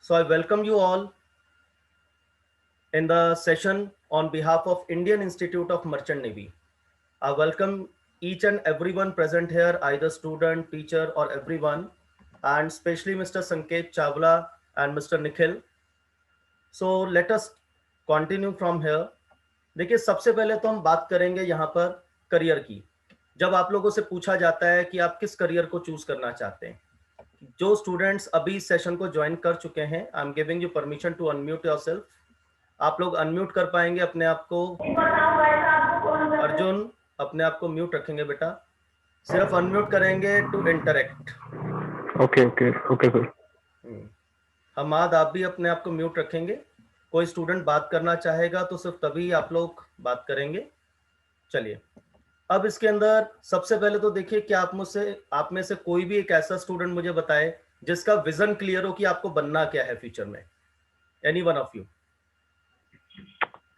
So I welcome you all in the session on behalf of Indian Institute of Merchant Navy. I welcome each and everyone present here, either student, teacher, or everyone, and especially Mr. Sanket Chawla and Mr. Nikhil. So let us continue from here. देखिए, सबसे पहले तो हम बात करेंगे यहाँ पर career की। जब आप लोगों से पूछा जाता है कि आप किस करियर को चूज करना चाहते हैं, जो स्टूडेंट्स अभी इस सेशन को ज्वाइन कर चुके हैं, I am giving you permission to unmute yourself. आप लोग अनम्यूट कर पाएंगे अपने आप को। अर्जुन, अपने आप को म्यूट रखेंगे बेटा, सिर्फ अनम्यूट करेंगे to interact. Okay okay okay sir. Hamad, आप भी अपने आप को म्यूट रखेंगे। कोई स्टूडेंट बात करना चाहेगा तो सिर्फ तभी आप लोग बात करेंगे। चलिए, अब इसके अंदर सबसे पहले तो देखिए कि आप में से कोई भी एक ऐसा स्टूडेंट मुझे बताए जिसका विजन क्लियर हो कि आपको बनना क्या है फ्यूचर में। Any one of you?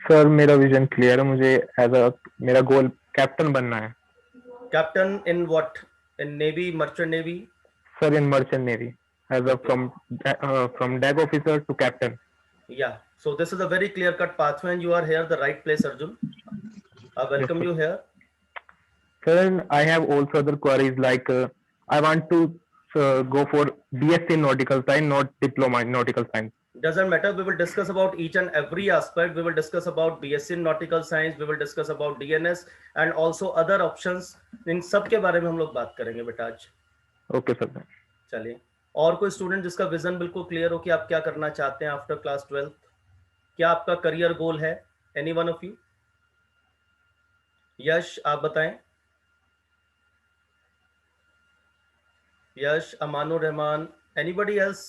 Sir मेरा विजन क्लियर है, मुझे मेरा गोल कैप्टन बनना है। Captain in what? In navy, merchant navy? Sir in merchant navy, as a from deck officer to captain. Yeah, so this is a very clear cut pathway and you are here the right place, Arjun. I welcome you here. Sir, I have also other queries like I want to go for BSc in nautical science, not diploma in nautical science. Doesn't matter, we will discuss about each and every aspect. We will discuss about BSc in nautical science, we will discuss about DNS and also other options. इन सब के बारे में हम लोग बात करेंगे बेटा आज। Okay sir. चलिए, और कोई स्टूडेंट जिसका विजन बिल्कुल क्लियर हो कि आप क्या करना चाहते हैं आफ्टर क्लास 12? क्या आपका करियर गोल है? Any one of you? Yash, आप बताएं। Yash, Amanur Rahman, anybody else?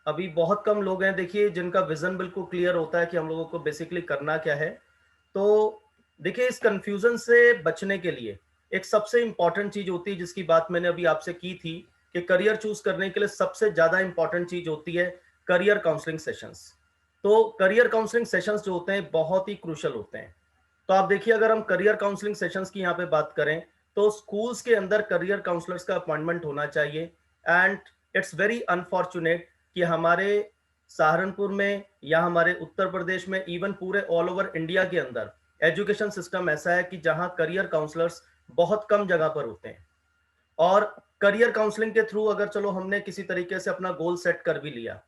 अभी बहुत कम लोग हैं देखिए जिनका विजन बिल्कुल क्लियर होता है कि हम लोगों को बेसिकली करना क्या है। तो देखिए, इस कंफ्यूजन से बचने के लिए एक सबसे इंपॉर्टेंट चीज होती है जिसकी बात मैंने अभी आपसे की थी कि करियर चूज करने के लिए सबसे ज्यादा इंपॉर्टेंट चीज होती है करियर काउंसलिंग सेशंस। तो करियर काउंसलिंग सेशंस जो होते हैं बहुत ही क्रूशल होते हैं। तो आप देखिए, अगर हम करियर काउंसलिंग सेशंस की यहाँ पे बात करें तो स्कूल्स के अंदर करियर काउंसलर्स का अपॉइंटमेंट होना चाहिए। एंड इट्स वेरी अनफॉर्चुनेट कि हमारे सहारनपुर में या हमारे उत्तर प्रदेश में, इवन पूरे ऑल ओवर इंडिया के अंदर एजुकेशन सिस्टम ऐसा है कि जहां करियर काउंसलर्स बहुत कम जगह पर होते हैं। और करियर काउंसलिंग के थ्रू अगर चलो हमने किसी तरीके से अपना गोल सेट कर भी लिया,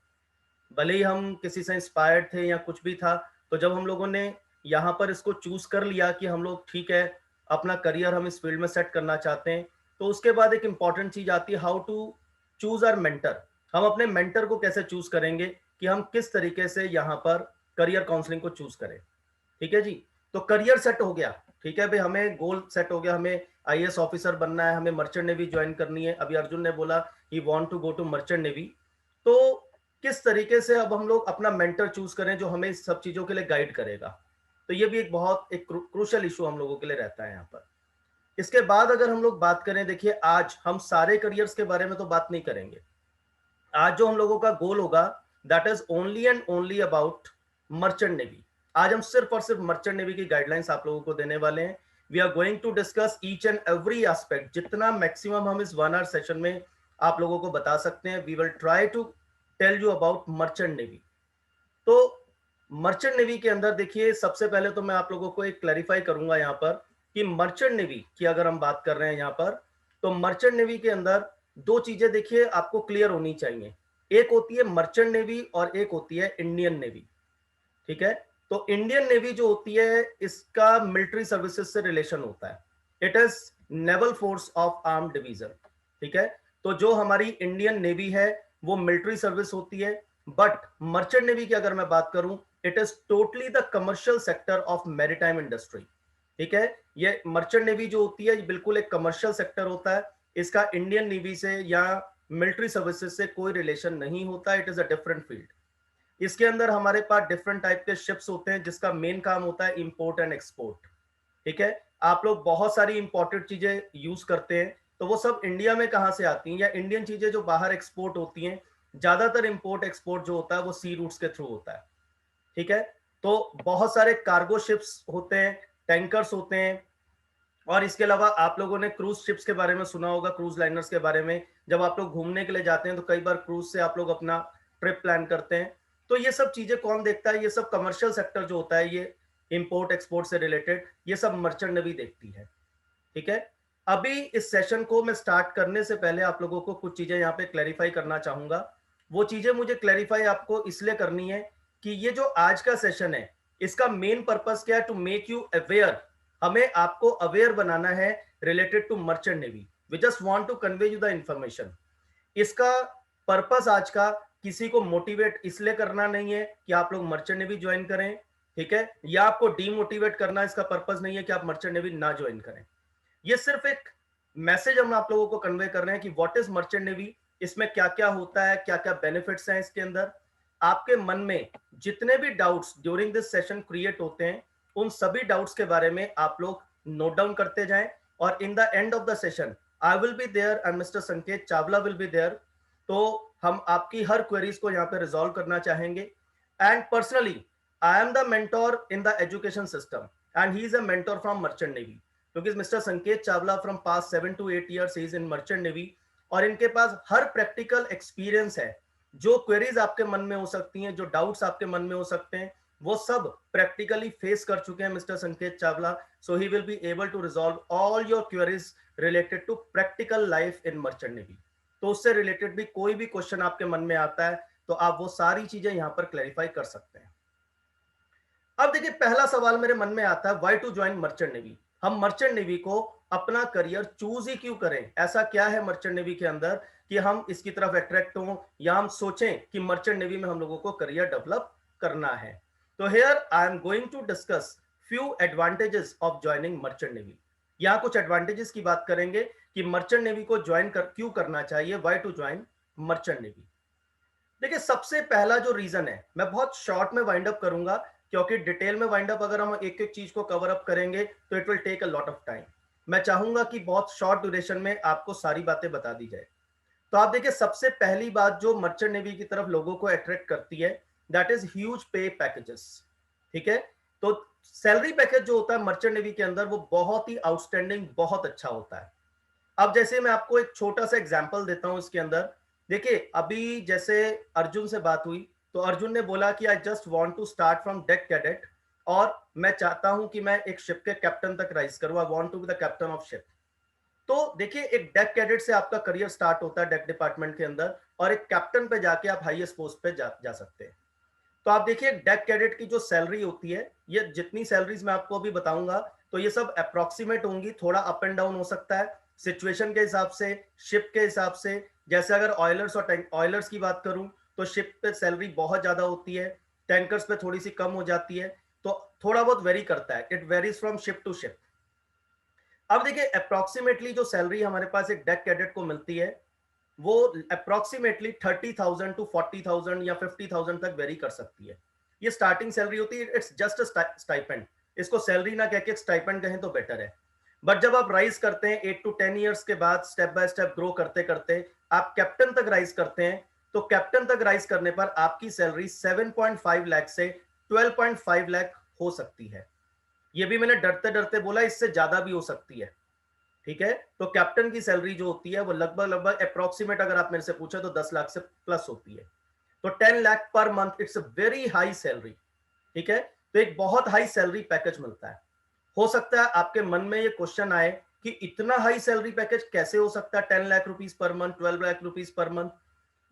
भले ही हम किसी से इंस्पायर्ड थे या कुछ भी था, तो जब हम लोगों ने यहाँ पर इसको चूज कर लिया कि हम लोग ठीक है अपना करियर हम इस फील्ड में सेट करना चाहते हैं, तो उसके बाद एक इंपॉर्टेंट चीज आती है how to choose our mentor. हम अपने मेंटर को कैसे चूज करेंगे कि हम किस तरीके से यहाँ पर करियर काउंसलिंग को चूज करें। ठीक है जी, तो करियर सेट हो गया। ठीक है भाई, हमें गोल सेट हो गया, हमें आईएएस ऑफिसर बनना है, हमें मर्चेंट नेवी ज्वाइन करनी है। अभी अर्जुन ने बोला he want to go to merchant navy. तो किस तरीके से अब हम लोग अपना मेंटर चूज करें जो हमें इस सब चीजों के लिए गाइड करेगा, तो ये भी एक क्रूशल इशू हम लोगों के लिए रहता है यहाँ पर। इसके बाद अगर हम लोग बात करें, देखिए आज हम सारे करियर्स के बारे में तो बात नहीं करेंगे। आज जो हम लोगों का गोल होगा that is only and only about merchant navy. आज हम सिर्फ और सिर्फ मर्चेंट नेवी की गाइडलाइंस आप लोगों को देने वाले हैं। We are going to discuss each and every aspect, जितना मैक्सिमम हम इस 1 आवर सेशन में आप लोगों को बता सकते हैं। We will try to tell you about merchant navy. तो मर्चेंट नेवी के अंदर देखिए, सबसे पहले तो मैं आप लोगों को एक क्लैरिफाई करूंगा यहाँ पर कि मर्चेंट नेवी की अगर हम बात कर रहे हैं यहाँ पर, तो मर्चेंट नेवी के अंदर दो चीजें देखिए आपको क्लियर होनी चाहिए। एक होती है मर्चेंट नेवी और एक होती है इंडियन नेवी। ठीक है, तो इंडियन नेवी जो होती है इसका मिलिट्री सर्विसेज से रिलेशन होता है। It is naval force of arm division. ठीक है, तो जो हमारी इंडियन नेवी है वो मिलिट्री सर्विस होती है। बट मर्चेंट नेवी की अगर मैं बात करूं, it is totally the commercial sector of maritime industry. ठीक है, ये मर्चेंट नेवी जो होती है ये बिल्कुल एक कमर्शियल सेक्टर होता है। इसका इंडियन नेवी से या मिलिट्री सर्विसेज से कोई रिलेशन नहीं होता। It is a different field. इसके अंदर हमारे पास डिफरेंट टाइप के शिप्स होते हैं जिसका मेन काम होता है इंपोर्ट एंड एक्सपोर्ट। ठीक है, आप लोग बहुत सारी इंपोर्टेड चीजें यूज करते हैं, तो वो सब इंडिया में कहां से आती हैं, या इंडियन चीजें जो बाहर एक्सपोर्ट होती हैं, ज्यादातर इंपोर्ट एक्सपोर्ट जो होता है वो सी रूट्स के थ्रू होता है। ठीक है, तो बहुत सारे कार्गो शिप्स होते हैं, टैंकर्स होते हैं, और इसके अलावा आप लोगों ने क्रूज शिप्स के बारे में सुना होगा, क्रूज लाइनर्स के बारे में। जब आप लोग घूमने के लिए जाते हैं तो कई बार क्रूज से आप लोग अपना ट्रिप प्लान करते हैं। तो ये सब चीजें कौन देखता है? ये सब कमर्शियल सेक्टर जो होता है, ये इंपोर्ट एक्सपोर्ट से रिलेटेड, ये सब मर्चेंट नेवी देखती है। ठीक है, अभी इस सेशन को मैं स्टार्ट करने से पहले आप लोगों को कुछ चीजें यहाँ पे क्लैरिफाई करना चाहूंगा। वो चीजें मुझे क्लैरिफाई आपको इसलिए करनी है कि ये जो आज का सेशन है, इसका मेन पर्पस क्या है? To make you aware. हमें आपको अवेयर बनाना है related to merchant navy. We just want to convey you the information. इसका पर्पस आज का किसी को मोटिवेट इसलिए करना नहीं है कि आप लोग मर्चेंट नेवी ज्वाइन करें, ठीक है, या आपको डीमोटिवेट करना इसका पर्पस नहीं है कि आप मर्चेंट नेवी ना ज्वाइन करें। ये सिर्फ एक मैसेज हम आप लोगों को कन्वे कर रहे हैं कि व्हाट इज मर्चेंट नेवी, इसमें क्या क्या होता है, क्या क्या बेनिफिट्स हैं इसके अंदर। आपके मन में जितने भी doubts during this session create होते हैं, उन सभी डाउट्स के बारे में आप लोग नोट डाउन करते जाएं, और in the end of the session I will be there and mister Sanket Chawla will be there. तो हम आपकी हर क्वेरीज को यहाँ पे रिजॉल्व करना चाहेंगे। And personally I am the mentor in the education system and he is a mentor from merchant navy, क्योंकि mister Sanket Chawla from past 7 to 8 years is in merchant navy, और इनके पास हर प्रैक्टिकल एक्सपीरियंस है। जो क्वेरीज आपके मन में हो सकती हैं, जो डाउट्स आपके मन में हो सकते हैं, वो सब प्रैक्टिकली फेस कर चुके हैं mister Sanket Chawla. So he will be able to resolve all your queries related to practical life in merchant navy. तो उससे रिलेटेड भी कोई भी क्वेश्चन आपके मन में आता है तो आप वो सारी चीजें यहाँ पर क्लैरिफाई कर सकते हैं। अब देखिए, पहला सवाल मेरे मन में आता है, why to join merchant navy? हम मर्चेंट नेवी को अपना करियर चूज ही क्यों करें? ऐसा क्या है मर्चेंट नेवी के अंदर कि हम इसकी तरफ अट्रैक्ट हों, या हम सोचें कि मर्चेंट नेवी में हम लोगों को करियर डेवलप करना है? तो here I am going to discuss few advantages of joining merchant navy. यहाँ कुछ एडवांटेजेस की बात करेंगे कि मर्चेंट नेवी को ज्वाइन क्यों करना चाहिए, why to join merchant navy. देखिए, सबसे पहला जो रीजन है, मैं बहुत शॉर्ट में वाइंड अप करूंगा, क्योंकि डिटेल में वाइंड अप अगर हम एक एक चीज को कवर अप करेंगे तो it will take a lot of time. मैं चाहूंगा कि बहुत शॉर्ट ड्यूरेशन में आपको सारी बातें बता दी जाए। तो आप देखिए, सबसे पहली बात जो मर्चेंट नेवी की तरफ लोगों को अट्रैक्ट करती है, that is huge pay packages. ठीक है, तो सैलरी पैकेज जो होता है मर्चेंट नेवी के अंदर, वो बहुत ही आउटस्टैंडिंग, बहुत अच्छा होता है। अब जैसे मैं आपको एक छोटा सा एग्जांपल देता हूं इसके अंदर। देखिए, अभी जैसे अर्जुन से बात हुई, तो अर्जुन ने बोला कि I just want to start from deck cadet, और मैं चाहता हूं कि मैं एक शिप के कैप्टन तक राइज करूं, I want to be the captain of ship. तो देखिए, एक डेक कैडेट से आपका करियर स्टार्ट होता है डेक डिपार्टमेंट के अंदर, और एक कैप्टन पे जाके आप हाईएस्ट पोस्ट पे जा सकते हैं। तो आप देखिए, डेक कैडेट की जो सैलरी होती है, ये जितनी सैलरीज मैं आपको अभी बताऊंगा, तो ये सब अप्रोक्सीमेट होंगी, थोड़ा अप एंड डाउन हो सकता है सिचुएशन के हिसाब से, शिप के हिसाब से। जैसे अगर ऑयलर्स और ऑयलर्स की बात करूं, तो शिप पे सैलरी बहुत ज्यादा होती है, टैंकर्स पे थोड़ी सी कम हो जाती है। तो थोड़ा बहुत वेरी करता है, it varies from ship to ship. अब देखिए, अप्रोक्सीमेटली जो सैलरी हमारे पास एक डेक कैडेट को मिलती है, वो अप्रोक्सीमेटली 30,000 to 40,000 या 50,000 तक वेरी कर सकती है। ये स्टार्टिंग सैलरी होती है, इट्स जस्ट स्टाइपेंड। इसको सैलरी ना कह के स्टाइपेंड कहें तो बेटर है। बट जब आप राइज करते हैं 8 to 10 ईयर्स के बाद, स्टेप बाय स्टेप ग्रो करते करते आप कैप्टन तक राइज करते हैं, तो कैप्टन तक राइज करने पर आपकी सैलरी 7.5 लाख से 12.5 लाख हो सकती है। ये भी मैंने डरते डरते बोला, इससे ज्यादा भी हो सकती है। ठीक है, तो कैप्टन की सैलरी जो होती है वो लगभग लगभग अप्रोक्सीमेट अगर आप मेरे से पूछे तो 10 लाख से प्लस होती है। तो 10 lakh per month, it's a very high salary. ठीक है, तो एक बहुत हाई सैलरी पैकेज मिलता है। हो सकता है आपके मन में ये क्वेश्चन आए कि इतना हाई सैलरी पैकेज कैसे हो सकता है, 10 lakh rupees per month, 12 lakh rupees per month?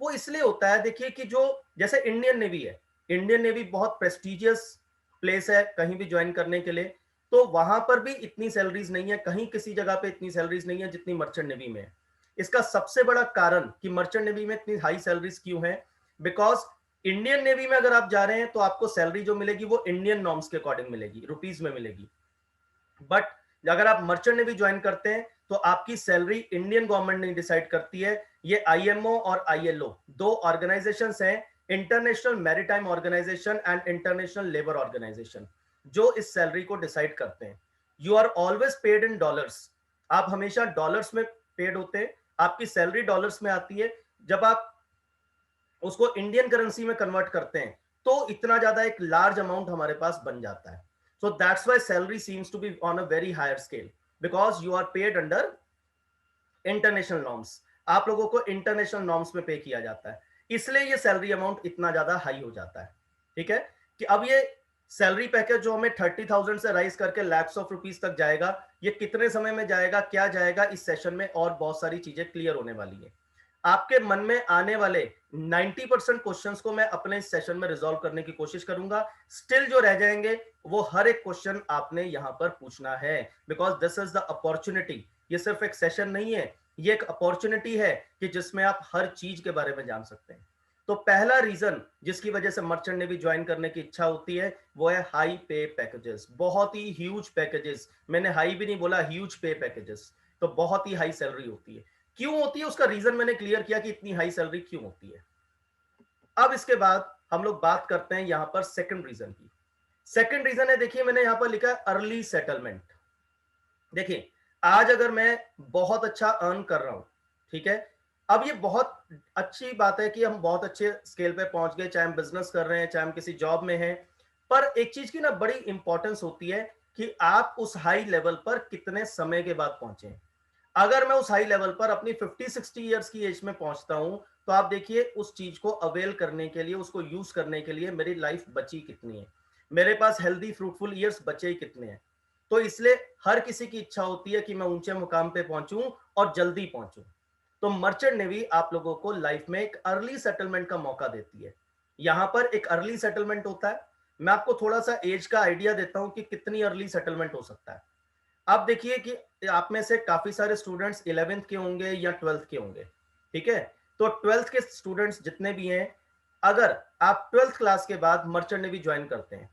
वो इसलिए होता है, देखिए कि जो जैसे इंडियन नेवी है, इंडियन नेवी बहुत प्रेस्टिजियस प्लेस है कहीं भी ज्वाइन करने के लिए, तो वहां पर भी इतनी सैलरीज नहीं है, कहीं किसी जगह पे इतनी सैलरीज नहीं है जितनी मर्चेंट नेवी में है। इसका सबसे बड़ा कारण कि मर्चेंट नेवी में इतनी हाई सैलरीज क्यों है, बिकॉज इंडियन नेवी में अगर आप जा रहे हैं तो आपको सैलरी जो मिलेगी वो इंडियन नॉर्म्स के अकॉर्डिंग मिलेगी, रुपीज में मिलेगी। बट अगर आप मर्चेंट नेवी ज्वाइन करते हैं तो आपकी सैलरी इंडियन गवर्नमेंट नहीं डिसाइड करती है, ये आईएमओ और आईएलओ दो ऑर्गेनाइजेशंस हैं, international maritime organisation and international labour organisation, जो इस सैलरी को डिसाइड करते हैं। You are always paid in dollars, आप हमेशा डॉलर्स में पेड होते हैं, आपकी सैलरी डॉलर्स में आती है। जब आप उसको इंडियन करेंसी में कन्वर्ट करते हैं तो इतना ज्यादा एक लार्ज अमाउंट हमारे पास बन जाता है। So that's why salary seems to be on a very higher scale. Because you are paid under international norms. आप लोगों को इंटरनेशनल नॉर्म्स में पे किया जाता है, इसलिए ये सैलरी अमाउंट इतना ज्यादा हाई हो जाता है। ठीक है, कि अब ये सैलरी पैकेज जो हमें 30,000 से राइज करके लैक्स ऑफ रुपीज तक जाएगा, ये कितने समय में जाएगा, क्या जाएगा, इस सेशन में और बहुत सारी चीजें क्लियर होने वाली है। आपके मन में आने वाले 90% क्वेश्चंस को मैं अपने इस सेशन में रिजॉल्व करने की कोशिश करूंगा। स्टिल जो रह जाएंगे वो हर एक क्वेश्चन आपने यहां पर पूछना है, because this is the opportunity. ये सिर्फ एक सेशन नहीं है, ये एक अपॉर्चुनिटी है कि जिसमें आप हर चीज के बारे में जान सकते हैं। तो पहला रीजन जिसकी वजह से मर्चेंट नेवी ज्वाइन करने की इच्छा होती है वो है हाई पे पैकेजेस, बहुत ही ह्यूज पैकेजेस। मैंने हाई भी नहीं बोला, ह्यूज पे पैकेजेस। तो बहुत ही हाई सैलरी होती है। क्यों होती है उसका रीजन मैंने क्लियर किया कि इतनी हाई सैलरी क्यों होती है। अब इसके बाद हम लोग बात करते हैं यहां पर सेकंड रीजन की। सेकंड रीजन है, देखिए मैंने यहां पर लिखा है अर्ली सेटलमेंट। देखिए आज अगर मैं बहुत अच्छा अर्न कर रहा हूं, ठीक है, अब ये बहुत अच्छी बात है कि हम बहुत अच्छे स्केल पे पहुंच गए, चाहे हम बिजनेस कर रहे हैं, चाहे हम किसी जॉब में हैं, पर एक चीज की ना बड़ी इंपॉर्टेंस होती है कि आप उस हाई लेवल पर कितने समय के बाद पहुंचे। अगर मैं उस हाई लेवल पर अपनी 50-60 ईयर्स की एज में पहुंचता हूं, तो आप देखिए उस चीज को अवेल करने के लिए, उसको यूज करने के लिए मेरी लाइफ बची कितनी है, मेरे पास हेल्दी फ्रूटफुल ईयर्स बचे ही कितने हैं। तो इसलिए हर किसी की इच्छा होती है कि मैं ऊंचे मुकाम पे पहुंचूं और जल्दी पहुंचूं। तो मर्चेंट नेवी आप लोगों को लाइफ में एक अर्ली सेटलमेंट का मौका देती है। यहां पर एक अर्ली सेटलमेंट होता है। मैं आपको थोड़ा सा एज का आइडिया देता हूं कि कितनी अर्ली सेटलमेंट हो सकता है। आप देखिए कि आप में से काफी सारे स्टूडेंट्स 11th के होंगे या 12th के होंगे, ठीक है। तो 12th के स्टूडेंट्स जितने भी हैं, अगर आप 12th क्लास के बाद मर्चेंट नेवी ज्वाइन करते हैं,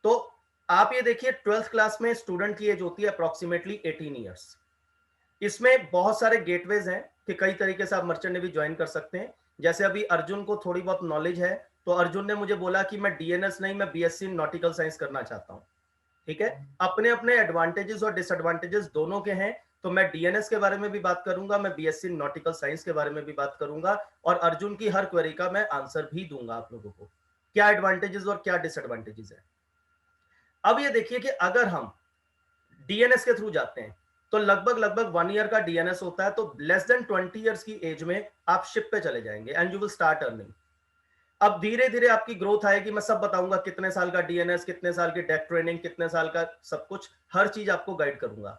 तो आप ये देखिए 12th क्लास में स्टूडेंट की एज होती है अप्रोक्सीमेटली 18 ईयर्स। इसमें बहुत सारे गेटवेज हैं कि कई तरीके से आप मर्चेंट नेवी ज्वाइन कर सकते हैं। जैसे अभी अर्जुन को थोड़ी बहुत नॉलेज है, तो अर्जुन ने मुझे बोला कि मैं डीएनएस नहीं, मैं बीएससी नॉटिकल साइंस करना चाहता हूं। ठीक है, अपने अपने एडवांटेजेस और डिसएडवांटेजेस दोनों के हैं। तो मैं डीएनएस के बारे में भी बात करूंगा, मैं बीएससी नॉटिकल साइंस के बारे में भी बात करूंगा, और अर्जुन की हर क्वेरी का मैं आंसर भी दूंगा आप लोगों को, क्या एडवांटेजेस और क्या डिसएडवांटेजेस है। अब ये देखिए कि अगर हम डीएनएस के थ्रू जाते हैं, तो लगभग लगभग 1 ईयर का डीएनएस होता है, तो लेस देन 20 ईयर्स की एज में आप शिप पे चले जाएंगे and you will start earning. अब धीरे धीरे आपकी ग्रोथ आएगी, मैं सब बताऊंगा, कितने साल का डीएनएस, कितने साल की डेक ट्रेनिंग, कितने साल का सब कुछ, हर चीज आपको गाइड करूंगा।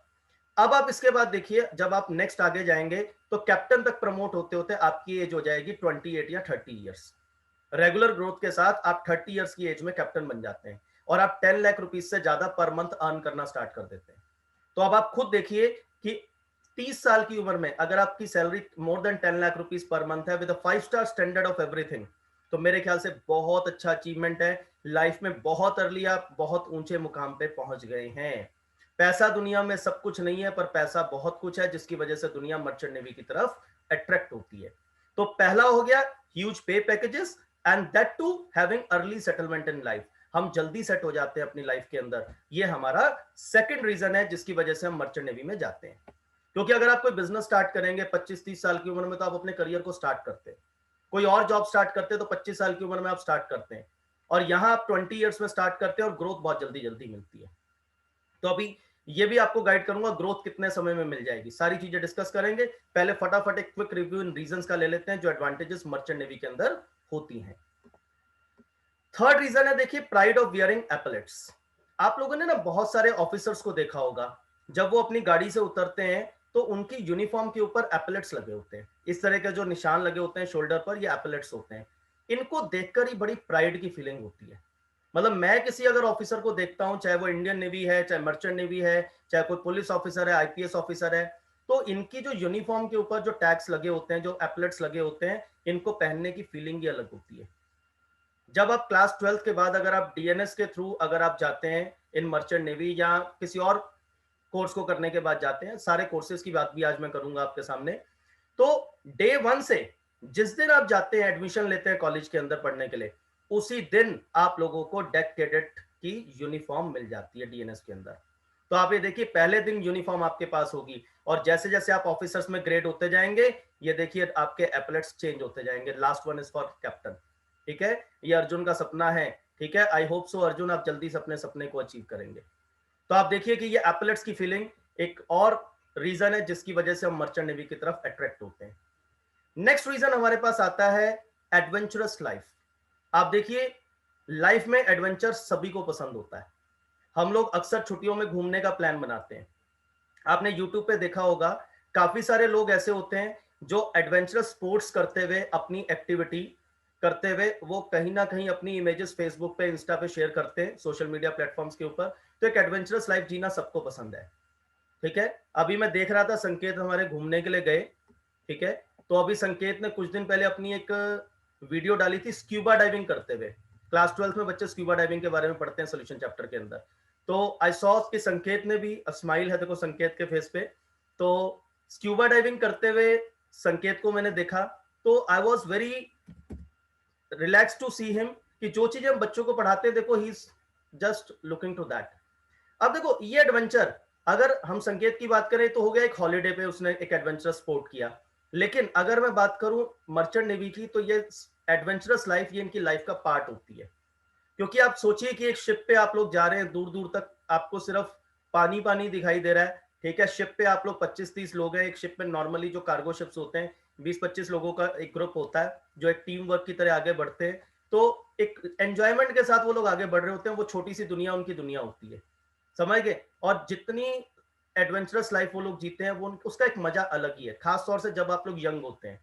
अब आप इसके बाद देखिए, जब आप नेक्स्ट आगे जाएंगे तो कैप्टन तक प्रमोट होते होते आपकी एज हो जाएगी 28 या 30 ईयर्स। रेगुलर ग्रोथ के साथ आप 30 ईयर्स की एज में कैप्टन बन जाते हैं, और आप 10 लाख रुपीज से ज्यादा पर मंथ अर्न करना स्टार्ट कर देते हैं। तो अब आप खुद देखिए कि 30 साल की उम्र में अगर आपकी salary more than 10 lakh rupees per month है with 5 star standard of everything, तो मेरे ख्याल से बहुत अच्छा अचीवमेंट है। लाइफ में बहुत अर्ली आप बहुत ऊंचे मुकाम पे पहुंच गए हैं। पैसा दुनिया में सब कुछ नहीं है, पर पैसा बहुत कुछ है, जिसकी वजह से दुनिया मर्चेंट नेवी की तरफ अट्रैक्ट होती है। तो पहला हो गया huge pay packages, and that too having early settlement in life. हम जल्दी सेट हो जाते हैं अपनी लाइफ के अंदर। ये हमारा सेकंड रीजन है जिसकी वजह से हम मर्चेंट नेवी में जाते हैं। क्योंकि अगर आप कोई बिजनेस स्टार्ट करेंगे 25-30 साल की उम्र में, तो आप अपने करियर को स्टार्ट करते हैं। कोई और जॉब स्टार्ट करते हैं तो 25 साल की उम्र में आप स्टार्ट करते हैं, और यहां आप 20 ईयर्स में स्टार्ट करते हैं, और ग्रोथ बहुत जल्दी जल्दी मिलती है। तो अभी ये भी आपको गाइड करूंगा, ग्रोथ कितने समय में मिल जाएगी, सारी चीजें डिस्कस करेंगे। पहले फटाफट एक क्विक रिव्यू इन रीजंस का ले लेते हैं जो एडवांटेजेस मर्चेंट नेवी के अंदर होती हैं। थर्ड रीजन है, देखिए, प्राइड ऑफ वियरिंग एपलेट्स। आप लोगों ने ना बहुत सारे ऑफिसर्स को देखा होगा, जब वो अपनी गाड़ी से उतरते हैं तो उनकी यूनिफॉर्म के ऊपर एपलेट्स लगे होते हैं, इस तरह के जो निशान लगे होते हैं शोल्डर पर, ये एपलेट्स होते हैं। इनको देखकर ही बड़ी प्राइड की फीलिंग होती है। मतलब मैं किसी अगर ऑफिसर को देखता हूं, चाहे वो इंडियन नेवी है, चाहे मर्चेंट नेवी है, चाहे कोई पुलिस ऑफिसर है, आईपीएस ऑफिसर है, तो इनकी जो यूनिफॉर्म के ऊपर जो टैग्स लगे होते हैं, जो एपलेट्स लगे होते हैं, इनको पहनने की फीलिंग ही अलग होती है। जब आप क्लास 12th के बाद अगर आप डीएनएस के थ्रू अगर आप जाते हैं इन मर्चेंट नेवी, या किसी और कोर्स को करने के बाद जाते हैं, सारे कोर्सेज की बात भी आज मैं करूंगा आपके सामने, तो डे 1 से जिस दिन आप जाते हैं, एडमिशन लेते हैं कॉलेज के अंदर पढ़ने के लिए, उसी दिन आप लोगों को डेक कैडेट की यूनिफॉर्म मिल जाती है डीएनएस के अंदर। तो आप ये देखिए, पहले दिन यूनिफॉर्म आपके पास होगी, और जैसे जैसे आप ऑफिसर्स में ग्रेड होते जाएंगे, ये देखिए आपके एपलेट्स चेंज होते जाएंगे। Last one is for captain. ठीक है, ये अर्जुन का सपना है। ठीक है, आई होप सो अर्जुन, आप जल्दी से अपने सपने को अचीव करेंगे। तो आप देखिए कि ये एपलेट्स की फीलिंग, एक और रीजन है जिसकी वजह से हम मर्चेंट नेवी की तरफ अट्रैक्ट होते हैं। नेक्स्ट रीजन हमारे पास आता है एडवेंचरस लाइफ। आप देखिए, लाइफ में एडवेंचर सभी को पसंद होता है। हम लोग अक्सर छुट्टियों में घूमने का प्लान बनाते हैं। आपने यूट्यूब पे देखा होगा, काफी सारे लोग ऐसे होते हैं जो एडवेंचरस स्पोर्ट्स करते हुए, अपनी एक्टिविटी करते हुए, वो कहीं ना कहीं अपनी इमेजेस फेसबुक पे, इंस्टा पे शेयर करते हैं, सोशल मीडिया प्लेटफॉर्म्स के ऊपर। तो एक एडवेंचरस लाइफ जीना सबको पसंद है। ठीक है, अभी मैं देख रहा था, संकेत हमारे घूमने के लिए गए। ठीक है, तो अभी संकेत ने कुछ दिन पहले अपनी एक वीडियो डाली थी स्क्यूबा डाइविंग करते हुए। क्लास 12 में बच्चे स्क्यूबा डाइविंग के बारे में पढ़ते हैं सोल्यूशन चैप्टर के अंदर। तो आई सॉ कि संकेत ने भी, स्माइल है देखो संकेत के फेस पे, तो स्क्यूबा डाइविंग करते हुए संकेत को मैंने देखा, तो I was very relax to see him कि जो चीजें हम बच्चों को पढ़ाते हैं, देखो he is just looking to that. अब देखो ये एडवेंचर, अगर हम संकेत की बात करें तो हो गया एक हॉलीडे पे उसने एक एडवेंचरस स्पोर्ट किया। लेकिन अगर मैं बात करूं मर्चेंट नेवी की, तो ये एडवेंचरस लाइफ ये इनकी लाइफ का पार्ट होती है। क्योंकि आप सोचिए कि एक शिप पे आप लोग जा रहे हैं, दूर दूर तक आपको सिर्फ पानी पानी दिखाई दे रहा है। ठीक है, शिप पे आप लोग 25-30 लोग हैं। एक शिप में नॉर्मली जो कार्गो शिप्स होते हैं 20-25 लोगों का एक ग्रुप होता है जो एक टीम वर्क की तरह आगे बढ़ते हैं। तो एक एंजॉयमेंट के साथ वो लोग आगे बढ़ रहे होते हैं। वो छोटी सी दुनिया उनकी दुनिया होती है, समझ गए। और जितनी एडवेंचरस लाइफ वो लोग जीते हैं, वो उसका एक मजा अलग ही है। खास तौर से जब आप लोग यंग होते हैं,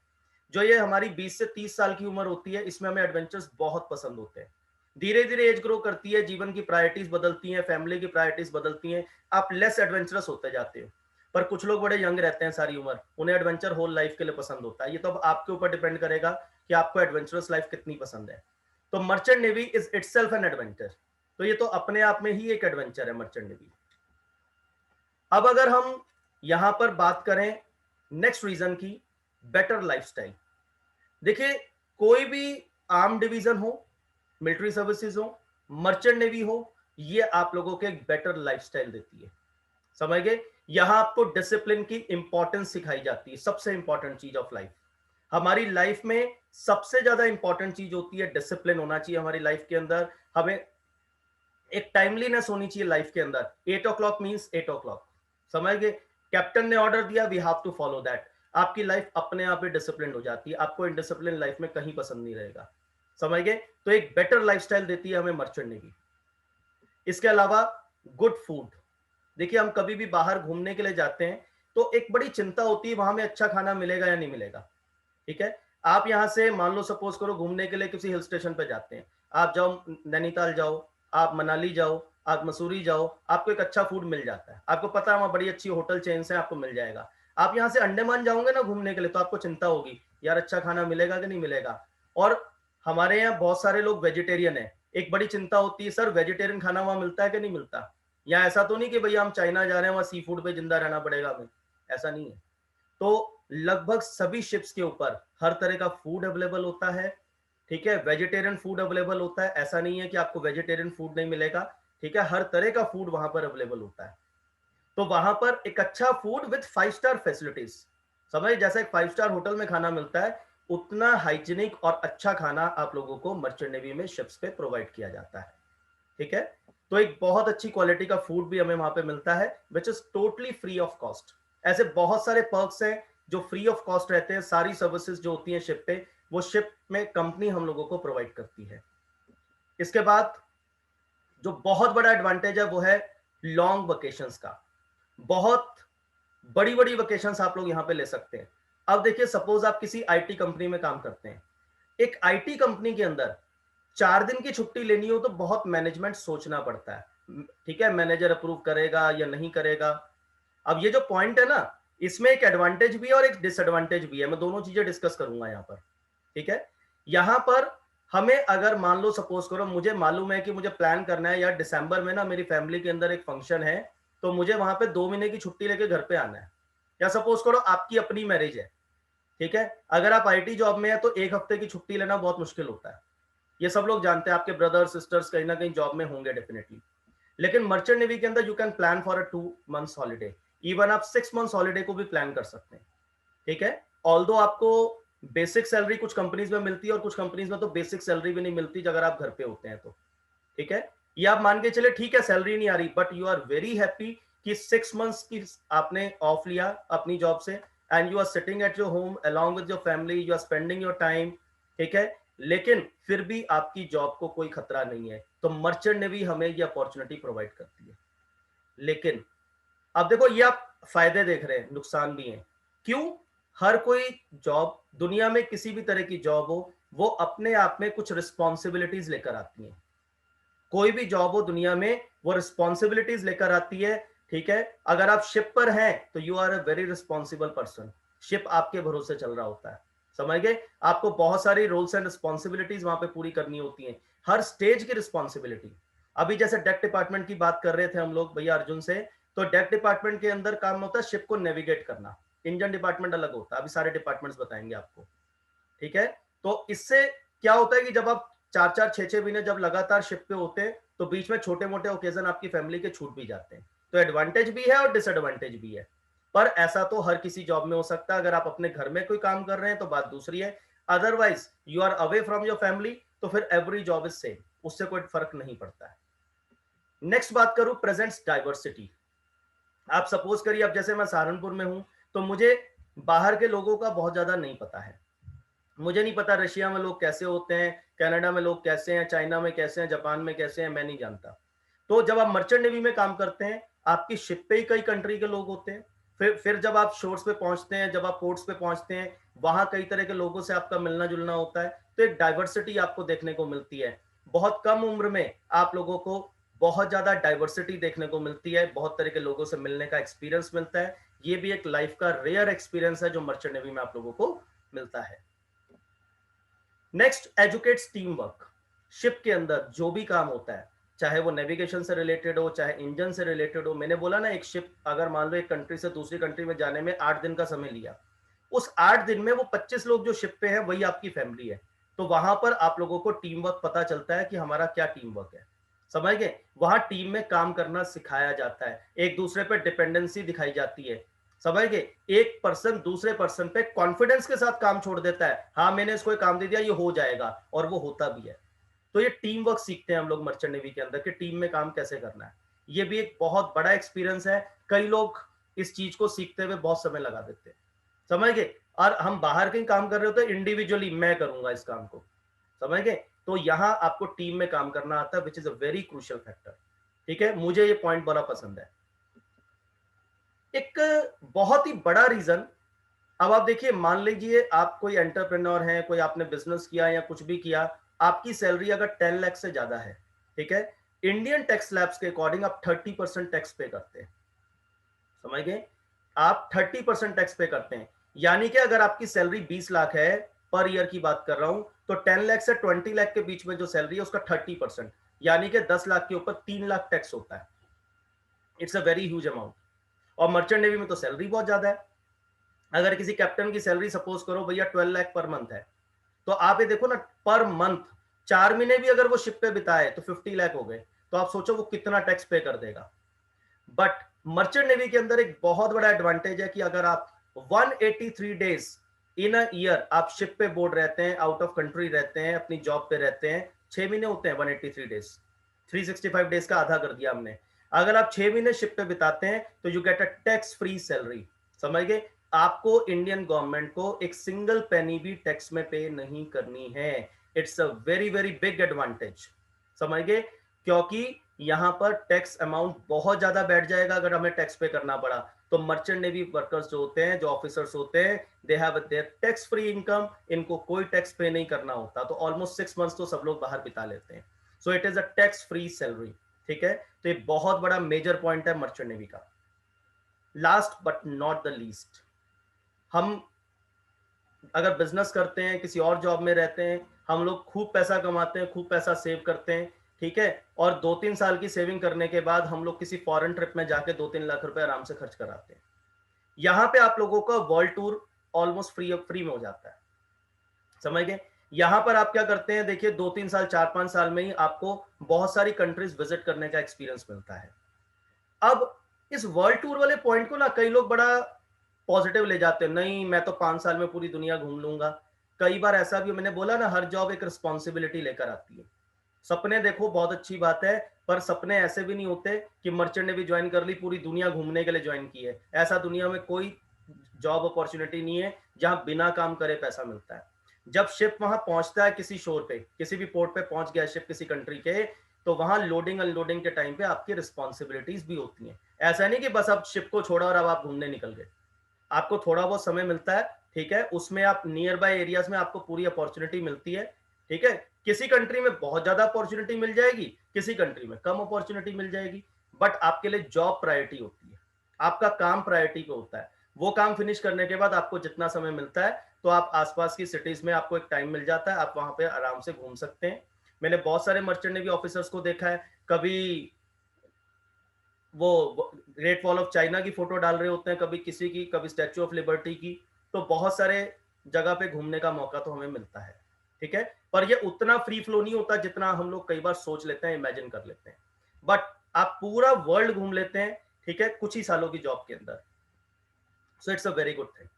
जो ये हमारी 20 से 30 साल की उम्र होती है, इसमें हमें एडवेंचर्स बहुत पसंद होते हैं। धीरे धीरे एज ग्रो करती है, जीवन की प्रायोरिटीज बदलती हैं, फैमिली की प्रायोरिटीज बदलती हैं, आप लेस एडवेंचरस होते जाते हो। पर कुछ लोग बड़े यंग रहते हैं सारी उम्र, उन्हें एडवेंचर होल लाइफ के लिए पसंद होता है। ये तो अब आपके ऊपर डिपेंड करेगा कि आपको एडवेंचरस लाइफ कितनी पसंद है। तो merchant navy is itself an adventure. तो ये तो अपने आप में ही एक एडवेंचर है मर्चेंट नेवी। अब अगर हम यहां पर बात करें नेक्स्ट रीजन की, बेटर लाइफस्टाइल। देखिए, कोई भी आर्म डिवीजन हो, मिलिट्री सर्विसेज हो, मर्चेंट नेवी हो, ये आप लोगों को एक बेटर लाइफस्टाइल देती है, समझ गए। यहां आपको डिसिप्लिन की इंपॉर्टेंस सिखाई जाती है, सबसे इंपॉर्टेंट चीज ऑफ लाइफ। हमारी लाइफ में सबसे ज्यादा इंपॉर्टेंट चीज होती है डिसिप्लिन होना चाहिए हमारी लाइफ के अंदर। हमें एक टाइमलीनेस होनी चाहिए लाइफ के अंदर। 8 o'clock मीन्स 8 o'clock, समझ गए। कैप्टन ने ऑर्डर दिया, we have to follow that. आपकी लाइफ अपने आप ही डिसिप्लिन हो जाती है, आपको इनडिसिप्लिन लाइफ में कहीं पसंद नहीं रहेगा, समझ गए। तो एक बेटर लाइफस्टाइल देती है हमें मर्चेंट नेवी। इसके अलावा गुड फूड। देखिए, हम कभी भी बाहर घूमने के लिए जाते हैं तो एक बड़ी चिंता होती है वहां में अच्छा खाना मिलेगा या नहीं मिलेगा। ठीक है, आप यहां से मान लो सपोज करो घूमने के लिए किसी हिल स्टेशन पे जाते हैं, आप जाओ नैनीताल जाओ, आप मनाली जाओ, आप मसूरी जाओ, आपको एक अच्छा फूड मिल जाता है, आपको पता है वहां बड़ी अच्छी होटल चेन्स है, आपको मिल जाएगा। आप यहाँ से अंडमान जाओगे ना घूमने के लिए, तो आपको चिंता होगी यार अच्छा खाना मिलेगा कि नहीं मिलेगा। और हमारे यहाँ बहुत सारे लोग वेजिटेरियन है, एक बड़ी चिंता होती है सर वेजिटेरियन खाना वहां मिलता है कि नहीं मिलता। यहाँ ऐसा तो नहीं कि भैया हम चाइना जा रहे हैं वहां सी फूड पे जिंदा रहना पड़ेगा हमें, ऐसा नहीं है। तो लगभग सभी शिप्स के ऊपर हर तरह का फूड अवेलेबल होता है। ठीक है, वेजिटेरियन फूड अवेलेबल होता है, ऐसा नहीं है कि आपको वेजिटेरियन फूड नहीं मिलेगा। ठीक है, हर तरह का फूड वहां पर अवेलेबल होता है। तो वहां पर एक अच्छा फूड विद 5 स्टार फैसिलिटीज, समझ, जैसा एक 5 स्टार होटल में खाना मिलता है, उतना हाइजीनिक और अच्छा खाना आप लोगों को मर्चेंट नेवी में शिप्स पे प्रोवाइड किया जाता है। ठीक है, तो एक बहुत अच्छी क्वालिटी का फूड भी हमें वहां पे मिलता है which is totally free of cost. ऐसे बहुत सारे पर्क्स हैं जो फ्री ऑफ कॉस्ट रहते हैं। सारी सर्विसेज जो होती हैं शिप पे, वो शिप में कंपनी हम लोगों को प्रोवाइड करती है। इसके बाद जो बहुत बड़ा एडवांटेज है वो है लॉन्ग वेकेशंस का। बहुत बड़ी बड़ी वेकेशंस आप लोग यहाँ पे ले सकते हैं। अब देखिए, सपोज आप किसी आईटी कंपनी में काम करते हैं, एक आईटी कंपनी के अंदर 4 दिन की छुट्टी लेनी हो तो बहुत मैनेजमेंट सोचना पड़ता है। ठीक है, मैनेजर अप्रूव करेगा या नहीं करेगा। अब ये जो पॉइंट है ना, इसमें एक एडवांटेज भी है और एक डिसएडवांटेज भी है, मैं दोनों चीजें डिस्कस करूंगा यहाँ पर। ठीक है, यहाँ पर हमें अगर मान लो सपोज करो मुझे मालूम है कि मुझे प्लान करना है यार दिसंबर में ना मेरी फैमिली के अंदर एक फंक्शन है, तो मुझे वहां पे 2 महीने की छुट्टी लेके घर पे आना है। या सपोज करो आपकी अपनी मैरिज है, ठीक है, अगर आप आईटी जॉब में है तो 1 हफ्ते की छुट्टी लेना बहुत मुश्किल होता है। ये सब लोग जानते हैं, आपके ब्रदर्स सिस्टर्स कहीं ना कहीं जॉब में होंगे डेफिनेटली। लेकिन मर्चेंट नेवी के अंदर you can plan for a 2 months holiday, even आप 6 मंथ्स हॉलीडे को भी प्लान कर सकते हैं। ठीक है, ऑल्दो आपको बेसिक सैलरी कुछ कंपनीज में मिलती है और कुछ कंपनीज में तो बेसिक सैलरी भी नहीं मिलती अगर आप घर पे होते हैं तो। ठीक है, ये आप मान के चले ठीक है सैलरी नहीं आ रही, but you are very happy कि 6 मंथ्स की आपने ऑफ लिया अपनी जॉब से, and you are sitting at your home along with your family, you are spending your time, ठीक है, लेकिन फिर भी आपकी जॉब को कोई खतरा नहीं है, तो मर्चेंट नेवी हमें ये अपॉर्चुनिटी प्रोवाइड करती है। लेकिन अब देखो, ये आप फायदे देख रहे हैं, नुकसान भी हैं। क्यों? हर कोई जॉब, दुनिया में किसी भी तरह की जॉब हो, वो अपने आप में कुछ रिस्पॉन्सिबिलिटीज लेकर आती हैं। कोई भी जॉब हो दुनिया में, वो रिस्पॉन्सिबिलिटीज लेकर आती है, ठीक है। अगर आप शिप पर हैं तो you are a very responsible person, ship आपके भरोसे चल रहा होता है, समझ गए। आपको बहुत सारी रोल्स एंड रिस्पॉन्सिबिलिटीज वहां पे पूरी करनी होती हैं, हर स्टेज की रिस्पॉन्सिबिलिटी। अभी जैसे डेक डिपार्टमेंट की बात कर रहे थे हम लोग भैया अर्जुन से, तो डेक डिपार्टमेंट के अंदर काम होता है शिप को नेविगेट करना। इंजन डिपार्टमेंट अलग होता है, अभी सारे डिपार्टमेंट्स बताएंगे आपको, ठीक है। तो इससे क्या होता है कि जब आप 4-4 6-6 महीने जब लगातार शिप पे होते हैं, तो बीच में छोटे मोटे ओकेजन आपकी फैमिली के छूट भी जाते हैं। तो एडवांटेज भी है और डिसएडवांटेज भी है, पर ऐसा तो हर किसी जॉब में हो सकता है। अगर आप अपने घर में कोई काम कर रहे हैं तो बात दूसरी है, otherwise you are away from your family, तो फिर एवरी जॉब इज सेम, उससे कोई फर्क नहीं पड़ता है। नेक्स्ट बात करूं, प्रेजेंट्स डाइवर्सिटी। आप सपोज करिए, अब जैसे मैं सहारनपुर में हूं, तो मुझे बाहर के लोगों का बहुत ज्यादा नहीं पता है। मुझे नहीं पता रशिया में लोग कैसे होते हैं, कनाडा में लोग कैसे हैं, चाइना में कैसे हैं, जापान में कैसे हैं, मैं नहीं जानता। तो जब आप मर्चेंट नेवी में काम करते हैं, आपकी शिप पे ही कई कंट्री के लोग होते हैं। फिर जब आप शोर्स पे पहुंचते हैं, जब आप पोर्ट्स पे पहुंचते हैं, वहां कई तरह के लोगों से आपका मिलना जुलना होता है, तो एक डाइवर्सिटी आपको देखने को मिलती है। बहुत कम उम्र में आप लोगों को बहुत ज्यादा डाइवर्सिटी देखने को मिलती है, बहुत तरह के लोगों से मिलने का एक्सपीरियंस मिलता है। ये भी एक लाइफ का रेयर एक्सपीरियंस है जो मर्चेंट नेवी में आप लोगों को मिलता है। Next, educates team work. Ship के अंदर जो भी काम होता है, चाहे वो नेविगेशन से रिलेटेड हो, चाहे इंजन से रिलेटेड हो। मैंने बोला ना, एक शिप अगर मान लो एक कंट्री से दूसरी कंट्री में जाने में 8 दिन का समय लिया, उस 8 दिन में वो 25 लोग जो शिप पे हैं वही आपकी फैमिली है। तो वहां पर आप लोगों को टीम वर्क पता चलता है कि हमारा क्या टीम वर्क है, समझ गए। वहां टीम में काम करना सिखाया जाता है, एक दूसरे पर डिपेंडेंसी दिखाई जाती है, समझ गए। एक पर्सन दूसरे पर्सन पे कॉन्फिडेंस के साथ काम छोड़ देता है, हाँ मैंने इसको काम दे दिया, ये हो जाएगा, और वो होता भी है। तो ये टीम वर्क सीखते हैं हम लोग मर्चेंट नेवी के अंदर कि टीम में काम कैसे करना है। ये भी एक बहुत बड़ा एक्सपीरियंस है। कई लोग इस चीज को सीखते हुए बहुत समय लगा देते हैं, समझ गए। और हम बाहर कहीं काम कर रहे होते हैं, इंडिविजुअली मैं करूंगा इस काम को, समझ गए। तो यहाँ आपको टीम में काम करना आता है, which is a very crucial factor, ठीक है। मुझे ये पॉइंट बड़ा पसंद है। एक बहुत ही बड़ा रीजन, अब आप देखिए, मान लीजिए आप कोई एंटरप्रेन्योर हैं, कोई आपने बिजनेस किया या कुछ भी किया, आपकी सैलरी अगर 10 लाख से ज्यादा है, ठीक है, इंडियन टैक्स लैब्स के अकॉर्डिंग आप 30% टैक्स पे करते हैं, समझ गए। आप 30% टैक्स पे करते हैं, यानी कि अगर आपकी सैलरी 20 लाख है, पर ईयर की बात कर रहा हूं, तो 10 लाख से 20 लाख के बीच में जो सैलरी है उसका 30%, यानी कि 10 लाख के ऊपर 3 लाख टैक्स होता है। It's a very huge amount. और मर्चेंट नेवी में तो सैलरी बहुत ज्यादा है। अगर किसी कैप्टन की सैलरी सपोज करो भैया 12 लाख पर मंथ है, तो आप ये देखो ना, पर मंथ 4 महीने भी अगर वो शिप पे बिताए तो 50 लाख हो गए। तो आप सोचो वो कितना टैक्स पे कर देगा। बट मर्चेंट नेवी के अंदर एक बहुत बड़ा एडवांटेज है कि अगर आप 183 डेज इन अ ईयर आप शिप पे बोर्ड रहते हैं, आउट ऑफ कंट्री रहते हैं, अपनी जॉब पे रहते हैं, 6 महीने होते हैं 183 डेज, 365 डेज का आधा कर दिया हमने। अगर आप 6 महीने शिप पे बिताते हैं तो you get a tax free salary, समझ गए। आपको इंडियन गवर्नमेंट को एक सिंगल पेनी भी टैक्स में पे नहीं करनी है। It's a very very big advantage, समझ गए। क्योंकि यहां पर टैक्स अमाउंट बहुत ज्यादा बैठ जाएगा अगर हमें टैक्स पे करना पड़ा। तो मर्चेंट नेवी वर्कर्स जो होते हैं, जो ऑफिसर्स होते हैं, they have their tax free income, इनको कोई टैक्स पे नहीं करना होता। तो ऑलमोस्ट 6 मंथ्स तो सब लोग बाहर बिता लेते हैं। So it is a tax free salary, ठीक है। तो ये बहुत बड़ा मेजर पॉइंट है मर्चेंट नेवी का। Last but not the least, हम अगर बिजनेस करते हैं, किसी और जॉब में रहते हैं, हम लोग खूब पैसा कमाते हैं, खूब पैसा सेव करते हैं, ठीक है। और 2-3 साल की सेविंग करने के बाद हम लोग किसी फॉरेन ट्रिप में जाके 2-3 लाख रुपए आराम से खर्च कराते हैं। यहाँ पे आप लोगों का वर्ल्ड टूर ऑलमोस्ट फ्री में हो जाता है, समझ गए। यहाँ पर आप क्या करते हैं, देखिए 2-3 साल 4-5 साल में ही आपको बहुत सारी कंट्रीज विजिट करने का एक्सपीरियंस मिलता है। अब इस वर्ल्ड टूर वाले पॉइंट को ना कई लोग बड़ा पॉजिटिव ले जाते हैं, नहीं मैं तो 5 साल में पूरी दुनिया घूम लूंगा। कई बार ऐसा भी, मैंने बोला ना, हर जॉब एक रिस्पॉन्सिबिलिटी लेकर आती है। सपने देखो बहुत अच्छी बात है, पर सपने ऐसे भी नहीं होते कि मर्चेंट नेवी ज्वाइन कर ली, पूरी दुनिया घूमने के लिए ज्वाइन की है। ऐसा दुनिया में कोई जॉब अपॉर्चुनिटी नहीं है जहां बिना काम करे पैसा मिलता है। जब शिप वहां पहुंचता है किसी शोर पे, किसी भी पोर्ट पे पहुंच गया शिप किसी कंट्री के, तो वहां लोडिंग अनलोडिंग के टाइम पे आपकी रिस्पॉन्सिबिलिटीज भी होती हैं। ऐसा नहीं कि बस आप शिप को छोड़ा और अब आप घूमने निकल गए। आपको थोड़ा बहुत समय मिलता है, ठीक है, उसमें आप नियर बाय एरियाज में आपको पूरी अपॉर्चुनिटी मिलती है, ठीक है। किसी कंट्री में बहुत ज्यादा अपॉर्चुनिटी मिल जाएगी, किसी कंट्री में कम अपॉर्चुनिटी मिल जाएगी, बट आपके लिए जॉब प्रायोरिटी होती है, आपका काम प्रायोरिटी पे होता है। वो काम फिनिश करने के बाद आपको जितना समय मिलता है, तो आप आसपास की सिटीज में आपको एक टाइम मिल जाता है, आप वहां पे आराम से घूम सकते हैं। मैंने बहुत सारे मर्चेंट नेवी ऑफिसर्स को देखा है, कभी वो ग्रेट वॉल ऑफ चाइना की फोटो डाल रहे होते हैं, कभी किसी की, कभी स्टैच्यू ऑफ लिबर्टी की। तो बहुत सारे जगह पे घूमने का मौका तो हमें मिलता है, ठीक है। पर ये उतना फ्री फ्लो नहीं होता जितना हम लोग कई बार सोच लेते हैं, इमेजिन कर लेते हैं। बट आप पूरा वर्ल्ड घूम लेते हैं, ठीक है, कुछ ही सालों की जॉब के अंदर। So it's a very good thing.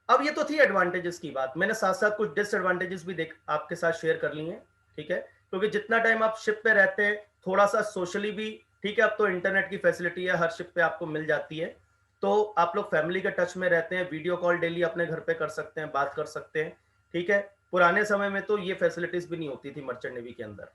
अब ये तो थी एडवांटेजेस की बात, मैंने साथ साथ कुछ डिसएडवांटेजेस भी देख आपके साथ शेयर कर ली हैं, ठीक है। क्योंकि जितना टाइम आप शिप पे रहते हैं, थोड़ा सा सोशली भी, ठीक है, अब तो इंटरनेट की फैसिलिटी है, हर शिप पे आपको मिल जाती है, तो आप लोग फैमिली के टच में रहते हैं, वीडियो कॉल डेली अपने घर पे कर सकते हैं, बात कर सकते हैं, ठीक है। पुराने समय में तो ये फैसिलिटीज भी नहीं होती थी मर्चेंट नेवी के अंदर।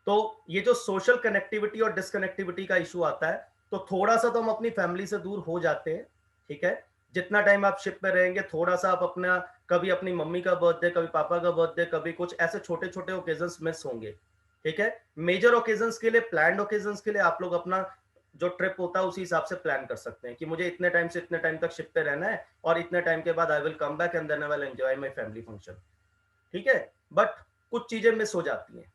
तो ये जो सोशल कनेक्टिविटी और डिसकनेक्टिविटी का इशू आता है, तो थोड़ा सा तो हम अपनी फैमिली से दूर हो जाते हैं, ठीक है। जितना टाइम आप शिप पे रहेंगे, थोड़ा सा आप अपना, कभी अपनी मम्मी का बर्थडे, कभी पापा का बर्थडे, कभी कुछ ऐसे छोटे छोटे ओकेजन्स मिस होंगे, ठीक है। मेजर ओकेजन्स के लिए, प्लान्ड ओकेजन्स के लिए आप लोग अपना जो ट्रिप होता है उसी हिसाब से प्लान कर सकते हैं कि मुझे इतने टाइम से इतने टाइम तक शिप पे रहना है, और इतने टाइम के बाद I will come back and then I will enjoy my family function, ठीक है। बट कुछ चीजें मिस हो जाती हैं।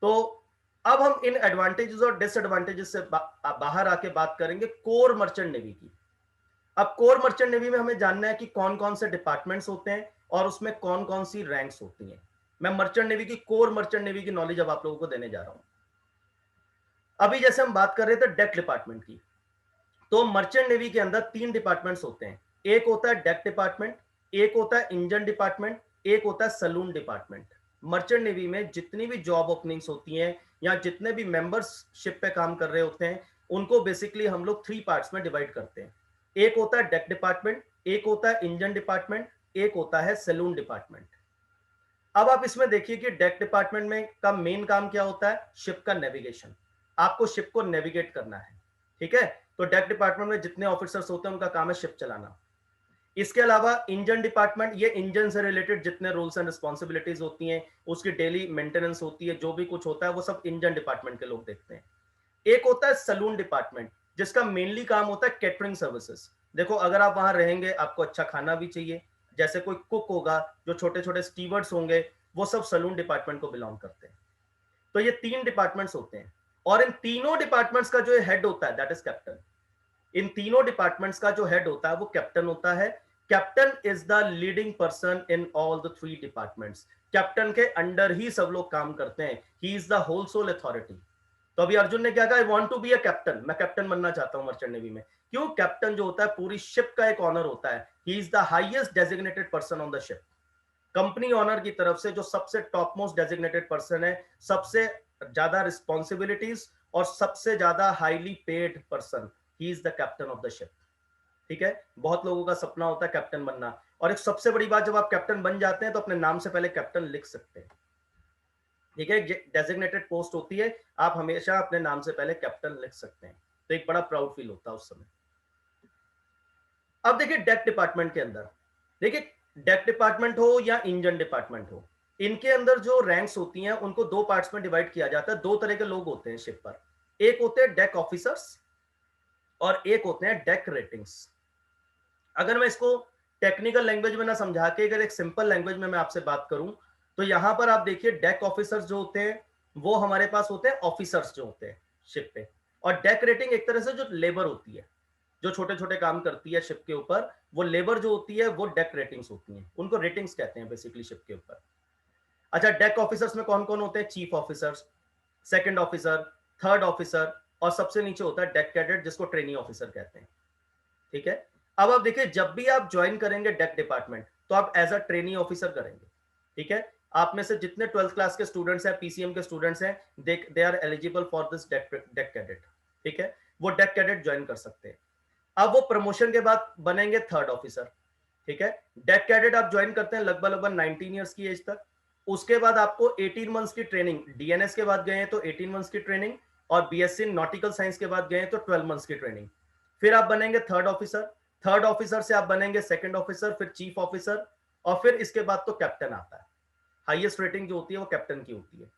तो अब हम इन एडवांटेजेस और डिसएडवांटेजेस से बाहर आके बात करेंगे कोर मर्चेंट नेवी की। अब कोर मर्चेंट नेवी में हमें जानना है कि कौन कौन से डिपार्टमेंट्स होते हैं और उसमें कौन कौन सी रैंक्स होती हैं। मैं मर्चेंट नेवी की, कोर मर्चेंट नेवी की नॉलेज अब आप लोगों को देने जा रहा हूं। अभी जैसे हम बात कर रहे थे डेक डिपार्टमेंट की, तो मर्चेंट नेवी के अंदर 3 डिपार्टमेंट्स होते हैं। एक होता है डेक डिपार्टमेंट, एक होता है इंजन डिपार्टमेंट, एक होता है सलून डिपार्टमेंट। मर्चेंट नेवी में जितनी भी जॉब ओपनिंग्स होती हैं या जितने भी मेंबर्स शिप पे काम कर रहे होते हैं, उनको बेसिकली हम लोग 3 पार्ट्स में डिवाइड करते हैं। एक होता है डेक डिपार्टमेंट, एक होता है इंजन डिपार्टमेंट, एक होता है सैलून डिपार्टमेंट। अब आप इसमें देखिए कि डेक डिपार्टमेंट में का मेन काम क्या होता है, शिप का नेविगेशन। आपको शिप को नेविगेट करना है, ठीक है। तो डेक डिपार्टमेंट में जितने ऑफिसर्स होते हैं उनका काम है शिप चलाना। इसके अलावा इंजन डिपार्टमेंट, ये इंजन से रिलेटेड जितने रूल्स एंड रिस्पॉन्सिबिलिटीज होती हैं, उसकी डेली मेंटेनेंस होती है, जो भी कुछ होता है वो सब इंजन डिपार्टमेंट के लोग देखते हैं। एक होता है सलून डिपार्टमेंट, जिसका मेनली काम होता है कैटरिंग सर्विसेज। देखो, अगर आप वहां रहेंगे, आपको अच्छा खाना भी चाहिए, जैसे कोई कुक होगा, जो छोटे छोटे स्टीवर्ड्स होंगे, वो सब सलून डिपार्टमेंट को बिलोंग करते हैं। तो ये 3 डिपार्टमेंट्स होते हैं, और इन तीनों डिपार्टमेंट्स का जो हेड होता है दैट इज कैप्टन। इन तीनों डिपार्टमेंट्स का जो हेड होता है वो कैप्टन होता है। Captain is the leading person in all the 3 departments. Captain के अंडर ही सब लोग काम करते हैं, he is the whole sole authority. तो अभी अर्जुन ने क्या कहा, I want to be a captain, मैं कैप्टन बनना चाहता हूं मर्चेंट नेवी में। क्यों? कैप्टन जो होता है पूरी शिप का एक ऑनर होता है, he is the highest designated person on the ship. Company owner की तरफ से जो सबसे टॉप मोस्ट डेजिग्नेटेड पर्सन है, सबसे ज्यादा रिस्पॉन्सिबिलिटीज और सबसे ज्यादा highly paid person, he is the captain of the ship, ठीक है। बहुत लोगों का सपना होता है कैप्टन बनना, और एक सबसे बड़ी बात, जब आप कैप्टन बन जाते हैं तो अपने नाम से पहले कैप्टन लिख सकते हैं, ठीक है। डेजिग्नेटेड पोस्ट होती है, आप हमेशा अपने नाम से पहले कैप्टन लिख सकते हैं, तो एक बड़ा प्राउड फील होता है उस समय। अब देखिए डेक डिपार्टमेंट के अंदर, देखिए डेक डिपार्टमेंट हो या इंजन डिपार्टमेंट हो, इनके अंदर जो रैंक्स होती हैं उनको 2 पार्ट्स में डिवाइड किया जाता है। 2 तरह के लोग होते हैं शिप पर, एक होते हैं डेक ऑफिसर्स और एक होते हैं डेक रेटिंग्स। अगर मैं इसको टेक्निकल लैंग्वेज में ना समझा के, अगर एक सिंपल लैंग्वेज में मैं आपसे बात करूं, तो यहां पर आप देखिए डेक ऑफिसर्स जो होते हैं वो हमारे पास होते हैं ऑफिसर्स जो होते हैं शिप पे, और डेक रेटिंग एक तरह से जो लेबर होती है, जो छोटे छोटे काम करती है शिप के ऊपर, वो लेबर जो होती है वो डेक रेटिंग्स होती हैं, उनको रेटिंग्स कहते हैं बेसिकली शिप के ऊपर। अच्छा, डेक ऑफिसर्स में कौन कौन होते हैं? Chief officers, second officer, third officer, और सबसे नीचे होता है डेक कैडेट, जिसको ट्रेनिंग ऑफिसर कहते हैं, ठीक है। अब आप देखिए, जब भी आप ज्वाइन करेंगे डेक डिपार्टमेंट, तो आप एज अ ट्रेनी ऑफिसर करेंगे, ठीक है। आप में से जितने 12th क्लास के स्टूडेंट्स हैं, पीसीएम के स्टूडेंट्स हैं, they are eligible for this deck cadet, ठीक है, वो डेक कैडेट ज्वाइन कर सकते हैं। अब वो प्रमोशन के बाद बनेंगे थर्ड ऑफिसर, ठीक है। डेक कैडेट आप ज्वाइन करते हैं लगभग लगभग 19 ईयर्स की एज तक। उसके बाद आपको 18 मंथ्स की ट्रेनिंग, डीएनएस के बाद गए हैं तो 18 मंथ्स की ट्रेनिंग, और बीएससी नॉटिकल साइंस के बाद गए हैं तो 12 मंथ्स की ट्रेनिंग। फिर आप बनेंगे थर्ड ऑफिसर, थर्ड ऑफिसर से आप बनेंगे सेकंड ऑफिसर, फिर चीफ ऑफिसर, और फिर इसके बाद तो कैप्टन आता है। हाईएस्ट रेटिंग जो होती है वो कैप्टन की होती है।